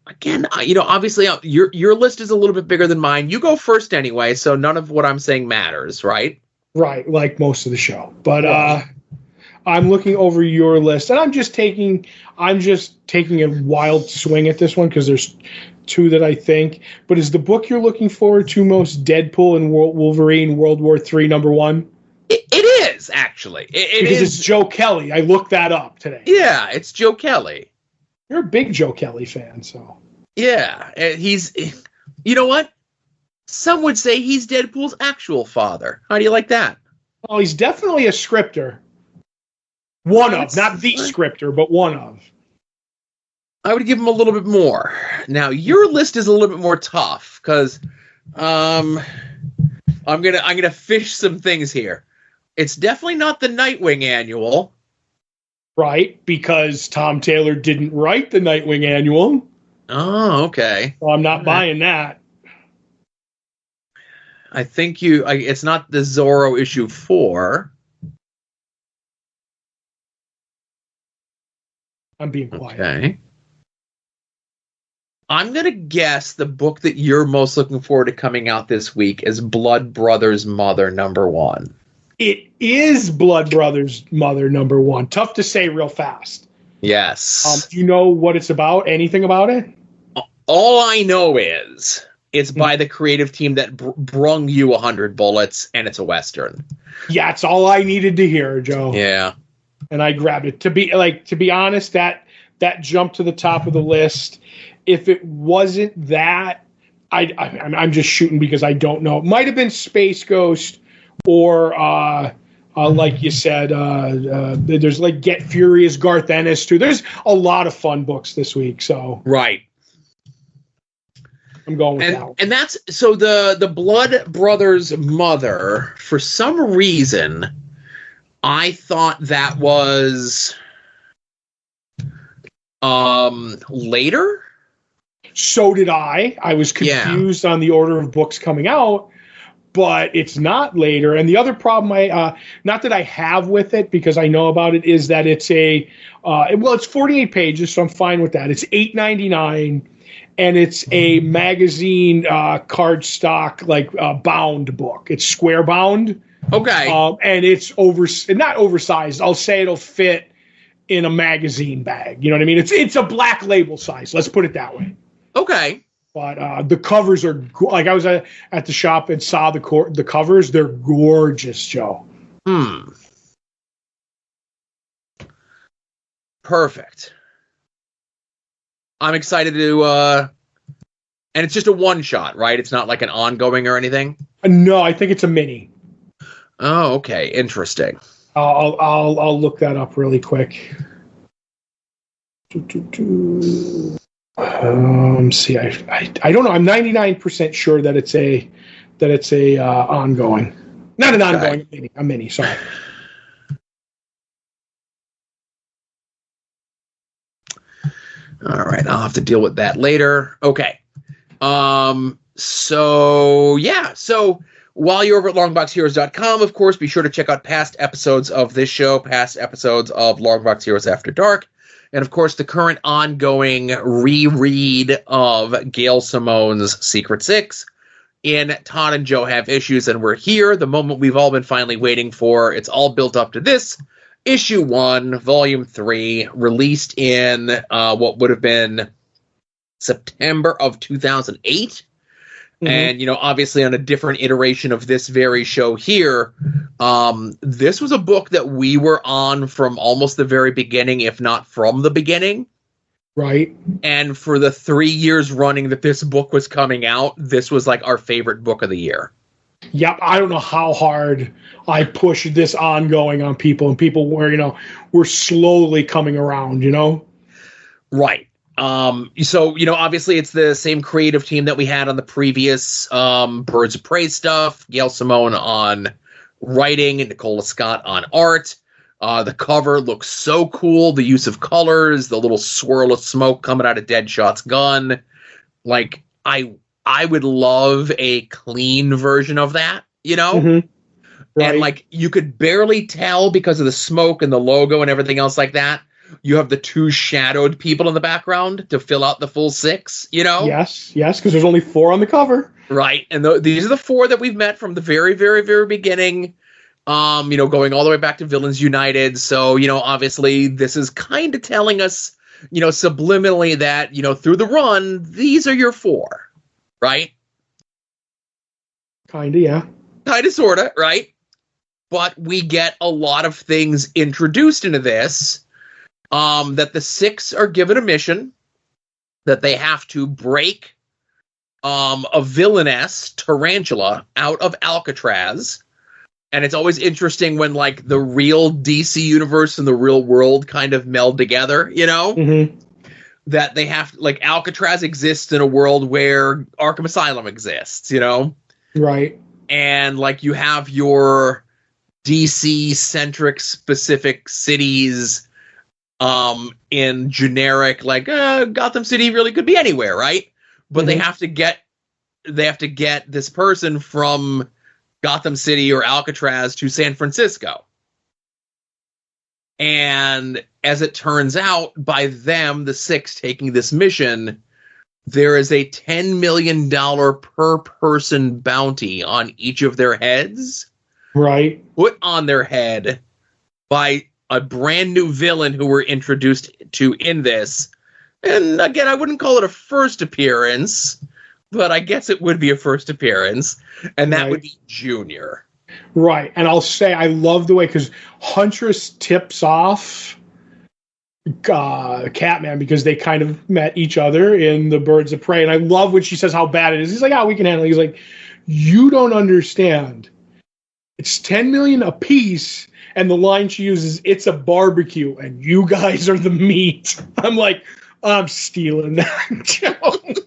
B: again, obviously your list is a little bit bigger than mine. You go first anyway, so none of what I'm saying matters, right?
A: Right, like most of the show. But I'm looking over your list, and I'm just taking a wild swing at this one because there's two that I think. But is the book you're looking forward to most Deadpool and Wolverine World War III #1?
B: It is, actually. It
A: because
B: is.
A: It's Joe Kelly. I looked that up today.
B: Yeah, it's Joe Kelly.
A: You're a big Joe Kelly fan, so.
B: Yeah, he's. You know what? Some would say he's Deadpool's actual father. How do you like that?
A: Well, he's definitely a scripter. One of, not the scripter, but one of.
B: I would give him a little bit more. Now, your list is a little bit more tough because I'm gonna fish some things here. It's definitely not the Nightwing annual.
A: Right, because Tom Taylor didn't write the Nightwing annual.
B: Oh, okay.
A: So I'm not buying that.
B: I think it's not the Zorro issue 4.
A: I'm being quiet.
B: Okay. I'm going to guess the book that you're most looking forward to coming out this week is Blood Brothers Mother #1.
A: It is Blood Brothers Mother #1. Tough to say real fast.
B: Yes.
A: Do you know what it's about? Anything about it?
B: All I know is it's by the creative team that brung you 100 Bullets, and it's a Western.
A: Yeah, it's all I needed to hear, Joe.
B: Yeah.
A: And I grabbed it. To be honest, that jumped to the top of the list. If it wasn't that, I'm just shooting because I don't know. It might have been Space Ghost or like you said, there's like Get Furious, Garth Ennis too. There's a lot of fun books this week. So
B: right.
A: I'm going with that one.
B: And that's so the Blood Brothers Mother, for some reason, I thought that was later.
A: So did I. I was confused on the order of books coming out, but it's not later. And the other problem not that I have with it because I know about it, is that it's it's 48 pages, so I'm fine with that. It's $8.99. And it's a magazine cardstock bound book. It's square bound.
B: Okay.
A: And it's not oversized. I'll say it'll fit in a magazine bag. You know what I mean? It's a black label size. Let's put it that way.
B: Okay.
A: But the covers are I was at the shop and saw the covers. They're gorgeous, Joe.
B: Perfect. I'm excited to, and it's just a one shot, right? It's not like an ongoing or anything.
A: No, I think it's a mini.
B: Oh, okay, interesting.
A: I'll look that up really quick. See, I don't know. I'm 99% sure that it's a ongoing, not an ongoing, a mini. Sorry.
B: All right, I'll have to deal with that later. Okay. So while you're over at longboxheroes.com, of course, be sure to check out past episodes of this show, past episodes of Longbox Heroes After Dark, and of course, the current ongoing reread of Gail Simone's Secret Six in Todd and Joe Have Issues, and we're here, the moment we've all been finally waiting for. It's all built up to this. Issue 1, Volume 3, released in what would have been September of 2008. Mm-hmm. And, obviously on a different iteration of this very show here, this was a book that we were on from almost the very beginning, if not from the beginning.
A: Right.
B: And for the 3 years running that this book was coming out, this was like our favorite book of the year.
A: Yep, I don't know how hard I pushed this ongoing on people, and people were slowly coming around,
B: Right. So, obviously it's the same creative team that we had on the previous Birds of Prey stuff. Gail Simone on writing and Nicola Scott on art. The cover looks so cool. The use of colors, the little swirl of smoke coming out of Deadshot's gun. Like, I would love a clean version of that, you know?
A: Mm-hmm. Right.
B: And, like, you could barely tell because of the smoke and the logo and everything else like that. You have the 2 shadowed people in the background to fill out the full 6, you know?
A: Yes, because there's only 4 on the cover.
B: Right. And these are the 4 that we've met from the very, very, very beginning. Going all the way back to Villains United. So, obviously this is kind of telling us, subliminally that, through the run, these are your 4, right?
A: Kind of, yeah.
B: Kind of, sort of, right? But we get a lot of things introduced into this, that the 6 are given a mission that they have to break a villainess, Tarantula, out of Alcatraz. And it's always interesting when, like, the real DC universe and the real world kind of meld together,
A: Mm-hmm.
B: That they have, like, Alcatraz exists in a world where Arkham Asylum exists,
A: Right.
B: And, like, you have your DC-centric specific cities in generic, like, Gotham City really could be anywhere, right? But
A: Mm-hmm.
B: they have to get this person from Gotham City or Alcatraz to San Francisco. And as it turns out, by them, the 6 taking this mission, there is a $10 million per person bounty on each of their heads.
A: Right.
B: Put on their head by a brand new villain who we're introduced to in this. And again, I wouldn't call it a first appearance, but I guess it would be a first appearance, and that would be Junior.
A: Right, and I'll say I love the way, because Huntress tips off Catman because they kind of met each other in the Birds of Prey, and I love when she says how bad it is. He's like, we can handle it. He's like, you don't understand. It's 10 million a piece, and the line she uses, it's a barbecue, and you guys are the meat. I'm like, I'm stealing that.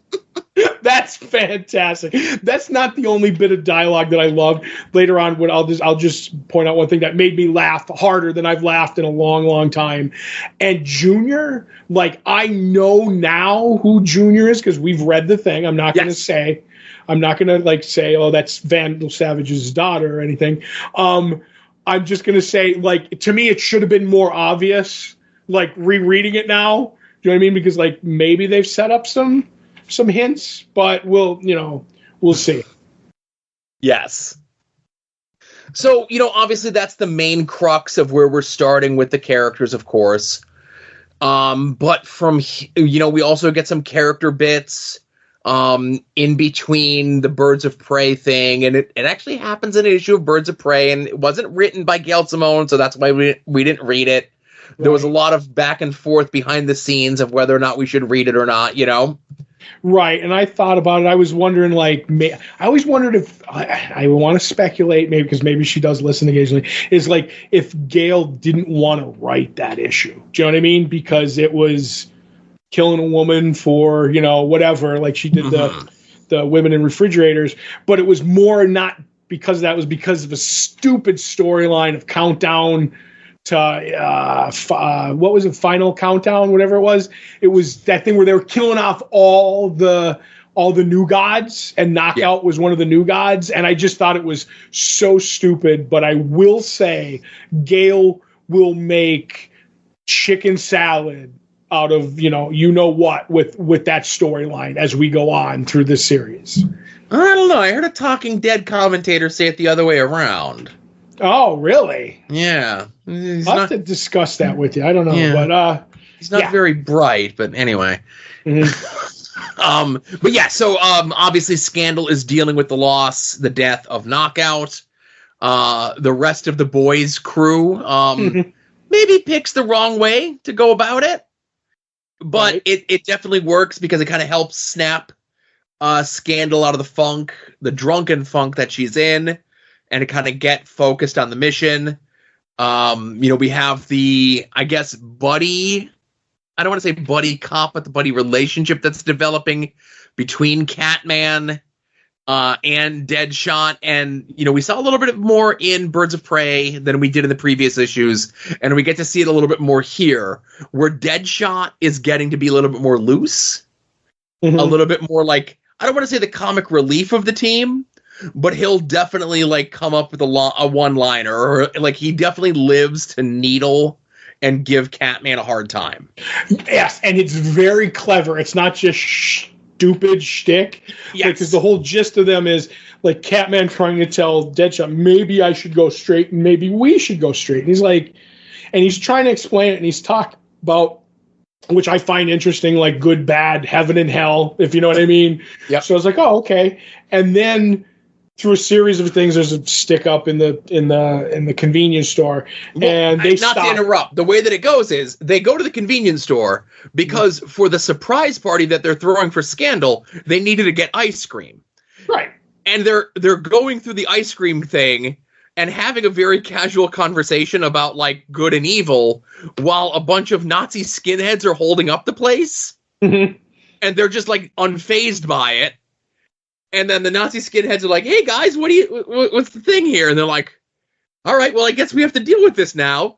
A: That's fantastic. That's not the only bit of dialogue that I love. Later on, when I'll just point out one thing that made me laugh harder than I've laughed in a long, long time. And Junior, like, I know now who Junior is because we've read the thing. I'm not going to say, oh, that's Vandal Savage's daughter or anything. I'm just going to say, like, to me, it should have been more obvious, like, rereading it now. Do you know what I mean? Because, like, maybe they've set up some hints, but we'll see.
B: Yes. So, obviously that's the main crux of where we're starting with the characters, of course. But from, we also get some character bits in between the Birds of Prey thing, and it actually happens in an issue of Birds of Prey, and it wasn't written by Gail Simone, so that's why we didn't read it. Right. There was a lot of back and forth behind the scenes of whether or not we should read it or not,
A: Right, and I thought about it. I was wondering, like, I always wondered if I want to speculate, maybe because maybe she does listen occasionally. Is like if Gail didn't want to write that issue. Do you know what I mean? Because it was killing a woman for whatever. Like she did the women in refrigerators, but it was more not because of that. It was because of a stupid storyline of Countdown to what was it, Final Countdown, whatever it was. It was that thing where they were killing off all the new gods, and Knockout was one of the new gods, and I just thought it was so stupid. But I will say Gail will make chicken salad out of what with that storyline as we go on through this series.
B: I don't know, I heard a Talking Dead commentator say it the other way around.
A: Oh, really?
B: Yeah.
A: I'll have to discuss that with you. I don't know, but
B: he's not very bright, but anyway.
A: Mm-hmm.
B: But yeah, so obviously Scandal is dealing with the death of Knockout. The rest of the boys' crew maybe picks the wrong way to go about it, but right. it definitely works because it kind of helps snap Scandal out of the drunken funk that she's in, and to kind of get focused on the mission. We have the, I guess, buddy, I don't want to say buddy cop, but the buddy relationship that's developing between Catman and Deadshot, and we saw a little bit more in Birds of Prey than we did in the previous issues, and we get to see it a little bit more here, where Deadshot is getting to be a little bit more loose, a little bit more like, I don't want to say the comic relief of the team, but he'll definitely like come up with a one-liner, or like he definitely lives to needle and give Catman a hard time.
A: Yes, and it's very clever. It's not just stupid shtick.
B: Yes.
A: Because the whole gist of them is like Catman trying to tell Deadshot, maybe I should go straight and maybe we should go straight. And he's like, and he's trying to explain it, and he's talking about, which I find interesting, like good, bad, heaven and hell, if you know what I mean.
B: Yep.
A: So I was like, oh, okay. And then through a series of things, there's a stick up in the convenience store, and they
B: not to interrupt. The way that it goes is they go to the convenience store because for the surprise party that they're throwing for Scandal, they needed to get ice cream.
A: Right.
B: And they're going through the ice cream thing and having a very casual conversation about like good and evil while a bunch of Nazi skinheads are holding up the place.
A: Mm-hmm.
B: And they're just like unfazed by it. And then the Nazi skinheads are like, hey guys, what's the thing here? And they're like, all right, well, I guess we have to deal with this now.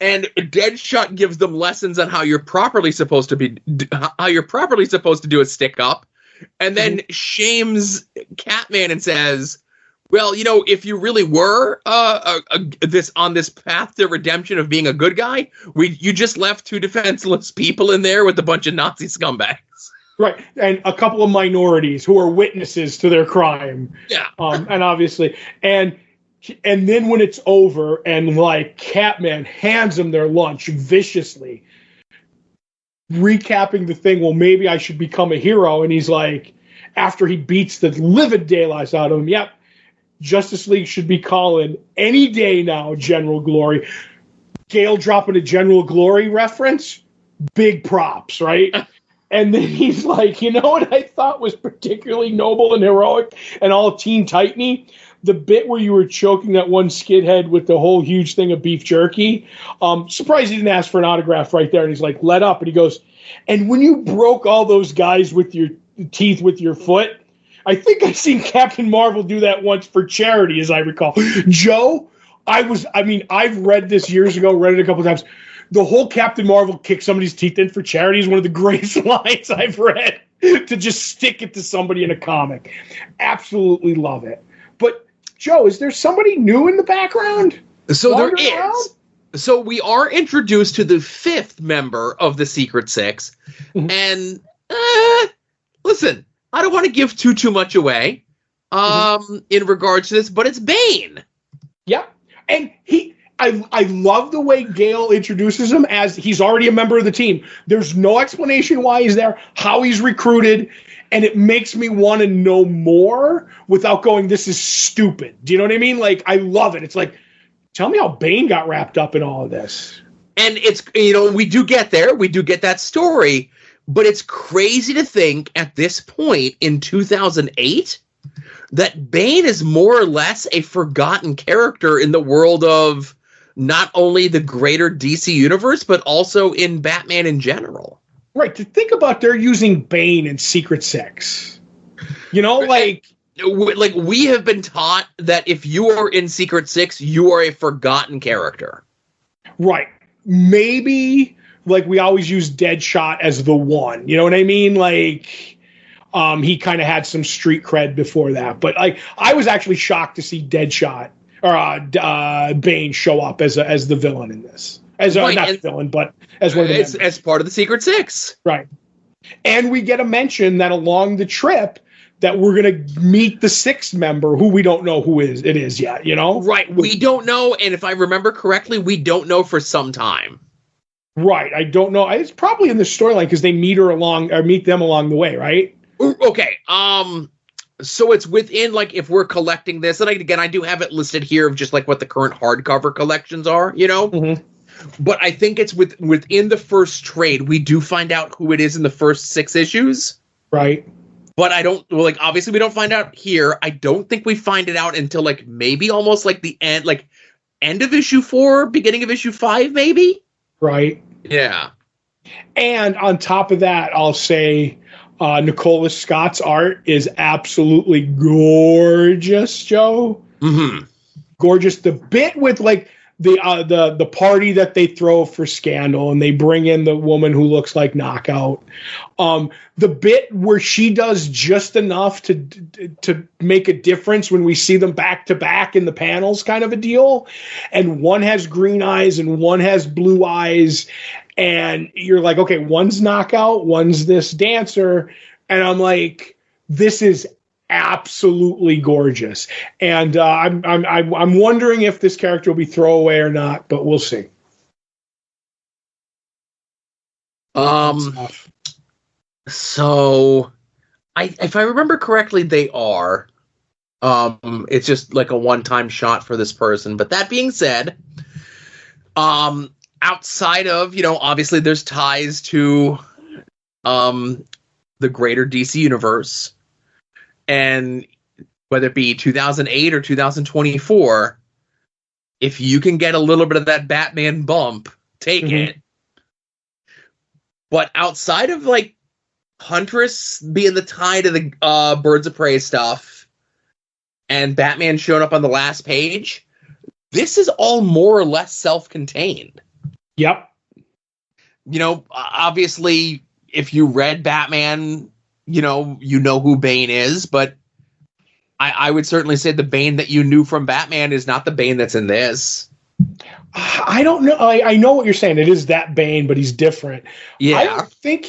B: And Deadshot gives them lessons on how you're properly supposed to do a stick up. And then shames Catman and says, well, if you really were on this path to redemption of being a good guy, you just left two defenseless people in there with a bunch of Nazi scumbags.
A: Right, and a couple of minorities who are witnesses to their crime.
B: Yeah,
A: and obviously, and then when it's over, and like Catman hands them their lunch viciously, recapping the thing. Well, maybe I should become a hero, and he's like, after he beats the livid daylights out of him, yep, Justice League should be calling any day now, General Glory. Gale dropping a General Glory reference, big props, right? And then he's like, you know what I thought was particularly noble and heroic and all Teen Titany? The bit where you were choking that one skidhead with the whole huge thing of beef jerky. Surprised he didn't ask for an autograph right there. And he's like, let up. And he goes, and when you broke all those guys with your teeth with your foot, I think I've seen Captain Marvel do that once for charity, as I recall. Joe, I've read this years ago, read it a couple of times. The whole Captain Marvel kick somebody's teeth in for charity is one of the greatest lines I've read, to just stick it to somebody in a comic. Absolutely love it. But, Joe, is there somebody new in the background?
B: So there is. So we are introduced to the fifth member of the Secret Six. Mm-hmm. And, listen, I don't want to give too much away in regards to this, but it's Bane.
A: Yeah. And I love the way Gale introduces him as he's already a member of the team. There's no explanation why he's there, how he's recruited, and it makes me want to know more without going, this is stupid. Do you know what I mean? Like, I love it. It's like, tell me how Bane got wrapped up in all of this.
B: And it's, we do get there. We do get that story. But it's crazy to think at this point in 2008 that Bane is more or less a forgotten character in the world of not only the greater DC universe, but also in Batman in general.
A: Right. To think about they're using Bane in Secret Six. Like
B: we have been taught that if you are in Secret Six, you are a forgotten character.
A: Right. Maybe like we always use Deadshot as the one. You know what I mean? Like he kind of had some street cred before that. But I was actually shocked to see Deadshot or Bane show up as the villain in this. As not the villain, but as one of the members.
B: As part of the Secret Six.
A: Right. And we get a mention that along the trip that we're going to meet the sixth member who we don't know who it is yet, Right.
B: We don't know. And if I remember correctly, we don't know for some time.
A: Right. I don't know. It's probably in the storyline because they meet them along the way, right?
B: Okay. So it's within, like, if we're collecting this, and again, I do have it listed here of just like what the current hardcover collections are, Mm-hmm. But I think it's within the first trade. We do find out who it is in the first 6 issues.
A: Right.
B: But obviously we don't find out here. I don't think we find it out until like maybe almost like the end of issue 4, beginning of issue 5, maybe.
A: Right.
B: Yeah.
A: And on top of that, I'll say Nicola Scott's art is absolutely gorgeous, Joe.
B: Mm-hmm.
A: Gorgeous. The bit with like the party that they throw for Scandal, and they bring in the woman who looks like Knockout. The bit where she does just enough to make a difference when we see them back to back in the panels, kind of a deal. And one has green eyes and one has blue eyes, and you're like, okay, one's Knockout, one's this dancer, and I'm like, this is absolutely gorgeous. And I'm wondering if this character will be throwaway or not, but we'll see.
B: So if I remember correctly, they are. It's just like a one-time shot for this person. But that being said, outside of, obviously there's ties to the greater DC universe. And whether it be 2008 or 2024, if you can get a little bit of that Batman bump, take it. But outside of like Huntress being the tie to the Birds of Prey stuff and Batman showing up on the last page, this is all more or less self-contained.
A: Yep.
B: Obviously, if you read Batman, you know who Bane is, but I would certainly say the Bane that you knew from Batman is not the Bane that's in this.
A: I don't know. I know what you're saying. It is that Bane, but he's different.
B: Yeah.
A: I don't think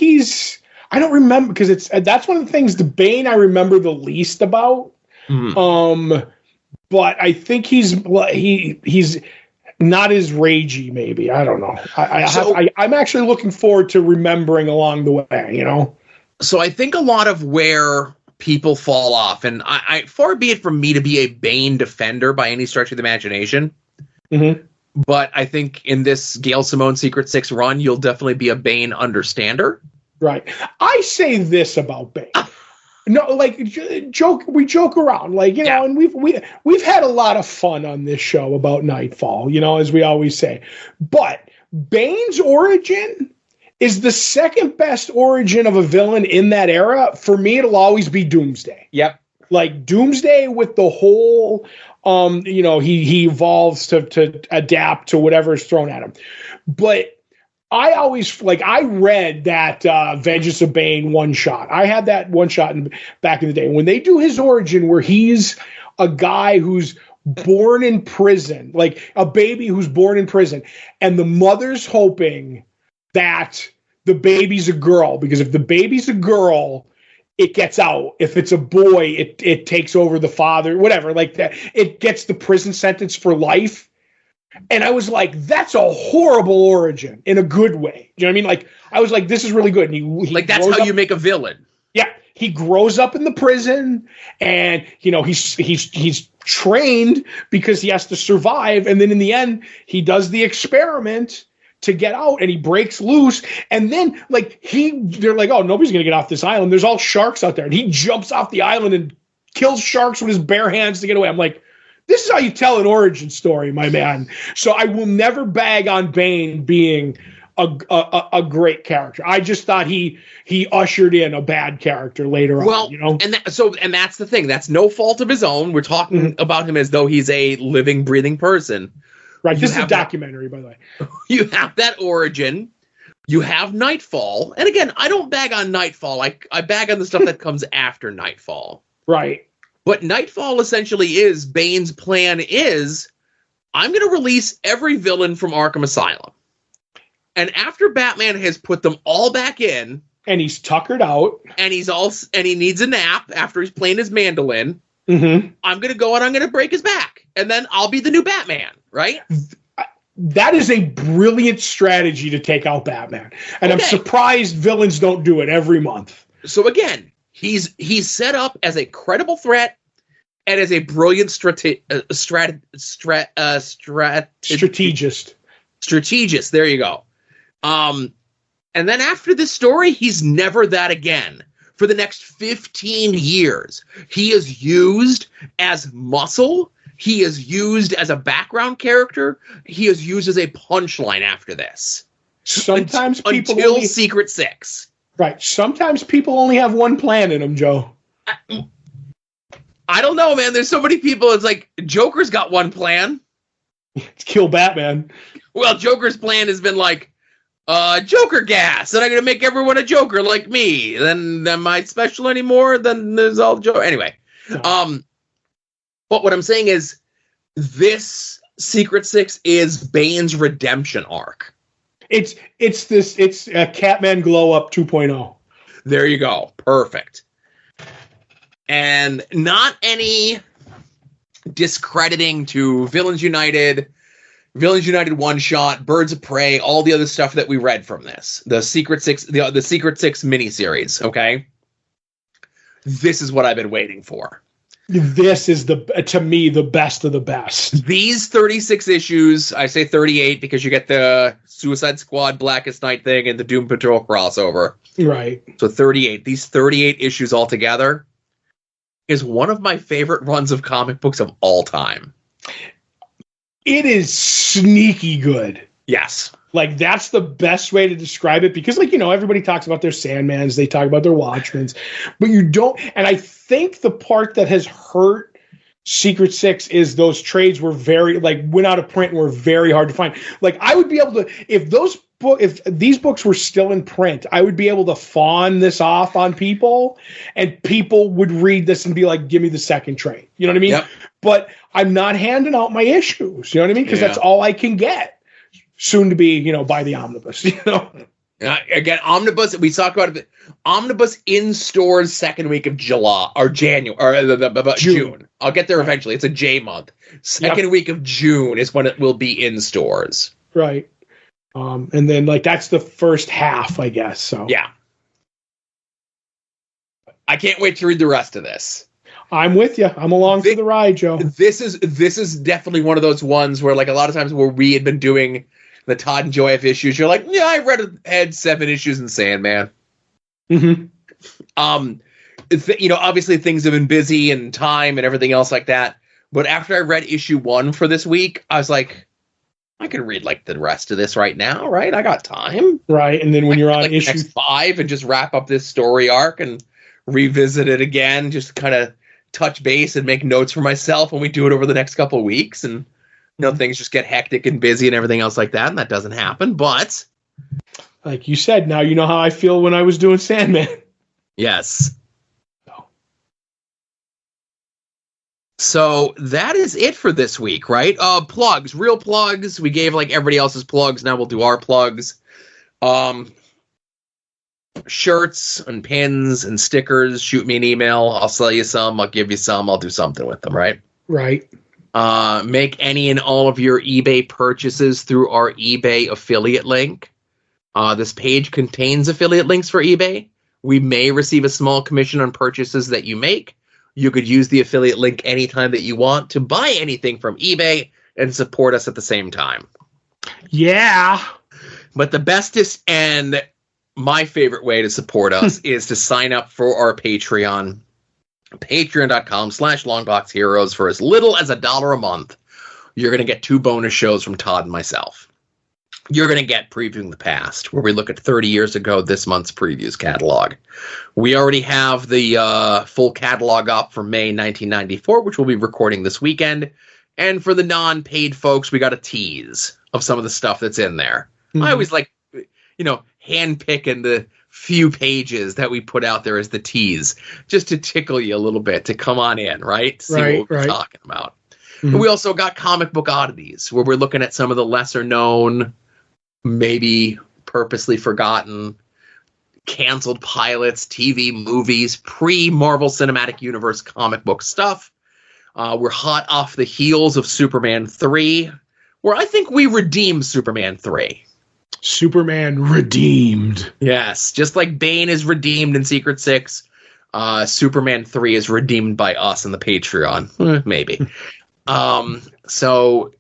A: I don't remember, because that's one of the things, the Bane I remember the least about. Mm-hmm. But I think he's not as ragey, maybe. I don't know. I'm actually looking forward to remembering along the way, So I
B: think a lot of where people fall off, and I far be it from me to be a Bane defender by any stretch of the imagination, but I think in this Gail Simone Secret Six run, you'll definitely be a Bane understander. Right.
A: I say this about Bane. No, like we joke around, like, and we've had a lot of fun on this show about Nightfall, as we always say. But Bane's origin is the second best origin of a villain in that era. For me, it'll always be Doomsday.
B: Yep.
A: Like Doomsday with the whole, he evolves to adapt to whatever's thrown at him. But I always, I read that Vengeance of Bane one shot. I had that one shot back in the day. When they do his origin where he's a guy who's born in prison, like a baby who's born in prison, and the mother's hoping that the baby's a girl, because if the baby's a girl, it gets out. If it's a boy, it takes over the father, whatever, like that. It gets the prison sentence for life. And I was like, that's a horrible origin in a good way. Do you know what I mean? Like, I was like, this is really good. And he
B: that's how you make a villain.
A: Yeah. He grows up in the prison, and, he's trained because he has to survive. And then in the end, he does the experiment to get out, and he breaks loose. And then they're like, oh, nobody's going to get off this island. There's all sharks out there. And he jumps off the island and kills sharks with his bare hands to get away. I'm like, this is how you tell an origin story, my man. So I will never bag on Bane being a great character. I just thought he ushered in a bad character later on.
B: And that's the thing. That's no fault of his own. We're talking about him as though he's a living, breathing person.
A: Right. This is a documentary, by the way.
B: You have that origin. You have Nightfall. And again, I don't bag on Nightfall. I bag on the stuff that comes after Nightfall.
A: Right.
B: But Nightfall essentially is, Bane's plan is, I'm going to release every villain from Arkham Asylum. And after Batman has put them all back in,
A: and he's tuckered out,
B: and he needs a nap after he's playing his mandolin,
A: I'm
B: going to go and I'm going to break his back. And then I'll be the new Batman, right?
A: That is a brilliant strategy to take out Batman. And I'm surprised villains don't do it every month.
B: So again, he's set up as a credible threat and as a brilliant strategist. Strategist, there you go. And then after this story, he's never that again. For the next 15 years, he is used as muscle. He is used as a background character. He is used as a punchline after this.
A: Sometimes people
B: until Secret Six.
A: Right. Sometimes people only have one plan in them, Joe.
B: I don't know, man. There's so many people. It's like Joker's got one plan.
A: It's kill Batman.
B: Well, Joker's plan has been like, Joker gas, and I'm going to make everyone a Joker like me. Then am I special anymore? Then there's all Joker. Anyway.
A: No.
B: But what I'm saying is this Secret Six is Bane's redemption arc.
A: It's a Catman glow up 2.0.
B: There you go. Perfect. And not any discrediting to Villains United One Shot, Birds of Prey, all the other stuff that we read from this. The Secret Six miniseries, okay? This is what I've been waiting for.
A: This is to me the best of the best.
B: These 36 issues, I say 38 because you get the Suicide Squad Blackest Night thing and the Doom Patrol crossover.
A: Right.
B: So 38. These 38 issues altogether is one of my favorite runs of comic books of all time.
A: It is sneaky good.
B: Yes.
A: Like, that's the best way to describe it because, like, everybody talks about their Sandmans, they talk about their Watchmens, but you don't. And I think the part that has hurt Secret Six is those trades were went out of print and were very hard to find. Like, I would be able to, if these books were still in print, I would be able to fawn this off on people and people would read this and be like, give me the second trade. You know what I mean?
B: Yep.
A: But I'm not handing out my issues. You know what I mean? Because that's all I can get. Soon to be, by the omnibus.
B: Again, omnibus. We talked about it. Omnibus in stores second week of July or January or June. I'll get there eventually. It's a J month. Second week of June is when it will be in stores.
A: Right. And then that's the first half, I guess. So
B: yeah. I can't wait to read the rest of this.
A: I'm with you. I'm along for the ride, Joe.
B: This is definitely one of those ones where, like, a lot of times where we had been doing the Todd and Joy F issues, you're like, yeah, I had 7 issues in Sandman.
A: Mm-hmm.
B: Obviously things have been busy and time and everything else like that. But after I read issue 1 for this week, I was like, I can read the rest of this right now, right? I got time,
A: right? And then when you're on issue
B: next 5 and just wrap up this story arc and revisit it again, just kind of touch base and make notes for myself when we do it over the next couple of weeks, and things just get hectic and busy and everything else like that, and that doesn't happen. But
A: like you said, now you know how I feel when I was doing Sandman.
B: Yes. So that is it for this week, right? Plugs, real plugs. We gave everybody else's plugs. Now we'll do our plugs. Shirts and pins and stickers. Shoot me an email. I'll sell you some. I'll give you some. I'll do something with them, right?
A: Right.
B: Make any and all of your eBay purchases through our eBay affiliate link. This page contains affiliate links for eBay. We may receive a small commission on purchases that you make. You could use the affiliate link anytime that you want to buy anything from eBay and support us at the same time.
A: Yeah.
B: But the bestest and my favorite way to support us is to sign up for our Patreon. Patreon.com/LongboxHeroes for as little as $1 a month. You're going to get 2 bonus shows from Todd and myself. You're going to get Previewing the Past, where we look at 30 years ago this month's previews catalog. We already have the full catalog up for May 1994, which we'll be recording this weekend. And for the non-paid folks, we got a tease of some of the stuff that's in there. Mm-hmm. I always like, handpicking the few pages that we put out there as the tease, just to tickle you a little bit, to come on in, right? See what we're talking about. Mm-hmm. And we also got comic book oddities, where we're looking at some of the lesser known, maybe purposely forgotten, canceled pilots, TV movies, pre-Marvel Cinematic Universe comic book stuff. We're hot off the heels of Superman 3, where I think we redeemed Superman 3.
A: Superman redeemed. Yes,
B: just like Bane is redeemed in Secret Six, Superman 3 is redeemed by us in the Patreon. Maybe. So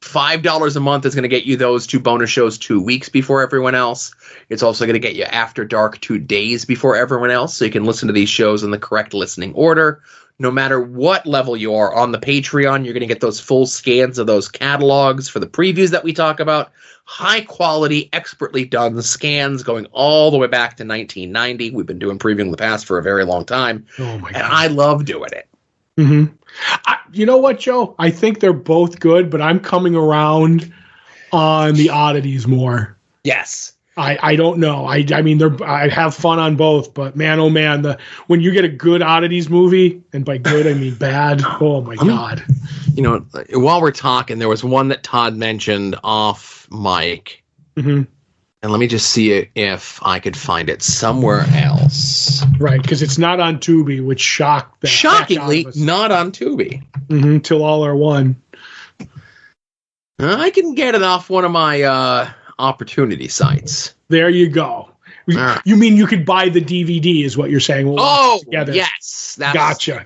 B: $5 a month is going to get you those 2 bonus shows 2 weeks before everyone else. It's also going to get you After Dark 2 days before everyone else, so you can listen to these shows in the correct listening order. no matter what level you are on the Patreon, you're going to get those full scans of those catalogs for the previews that we talk about. High quality, expertly done scans going all the way back to 1990. We've been doing Previewing the Past for a very long time.
A: Oh my God.
B: And I love doing it.
A: Mm-hmm. You know what, Joe? I think they're both good, but I'm coming around on the oddities more.
B: Yes.
A: I don't know. I mean, I have fun on both, but man, oh man, when you get a good oddities movie, and by good I mean bad. Oh my God.
B: You know, while we're talking, there was one that Todd mentioned off mic,
A: and
B: let me just see if I could find it somewhere else.
A: Right, because it's not on Tubi, which shocked.
B: Shockingly, not on Tubi.
A: Till all are one.
B: I can get it off one of my opportunity sites.
A: There you go. You mean you could buy the DVD is what you're saying? We'll watch it together.
B: Yes.
A: Gotcha.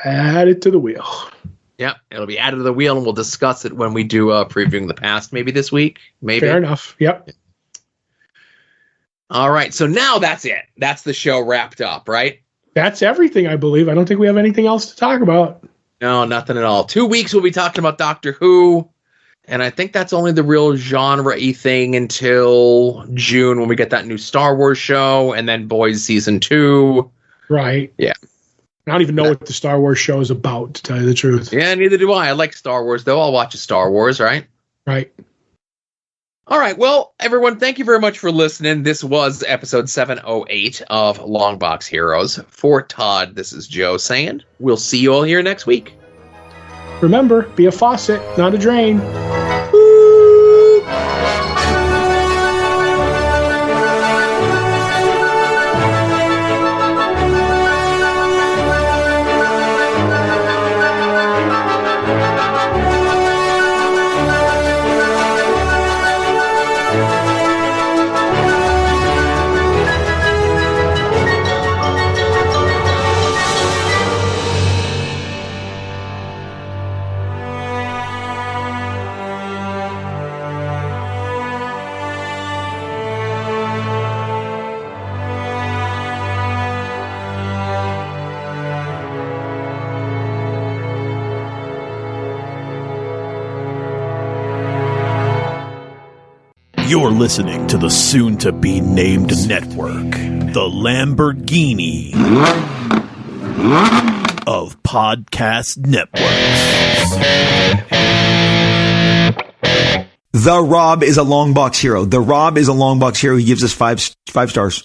A: Add it to the wheel.
B: Yep, it'll be added to the wheel, and we'll discuss it when we do Previewing the Past, maybe this week. Maybe.
A: Fair enough. Yep.
B: All right, so now that's it. That's the show wrapped up, right?
A: That's everything, I believe. I don't think we have anything else to talk about.
B: No, nothing at all. 2 weeks we'll be talking about Doctor Who, and I think that's only the real genre-y thing until June when we get that new Star Wars show, and then Boys Season 2.
A: Right.
B: Yeah.
A: I don't even know what the Star Wars show is about, to tell you the truth.
B: Yeah, neither do I. I like Star Wars, though. I'll watch a Star Wars, right?
A: Right.
B: All right. Well, everyone, thank you very much for listening. This was episode 708 of Longbox Heroes. For Todd, this is Joe saying we'll see you all here next week.
A: Remember, be a faucet, not a drain.
D: You're listening to the soon-to-be-named network, the Lamborghini of podcast networks.
E: The Rob is a Longbox hero. The Rob is a Longbox hero. He gives us five stars.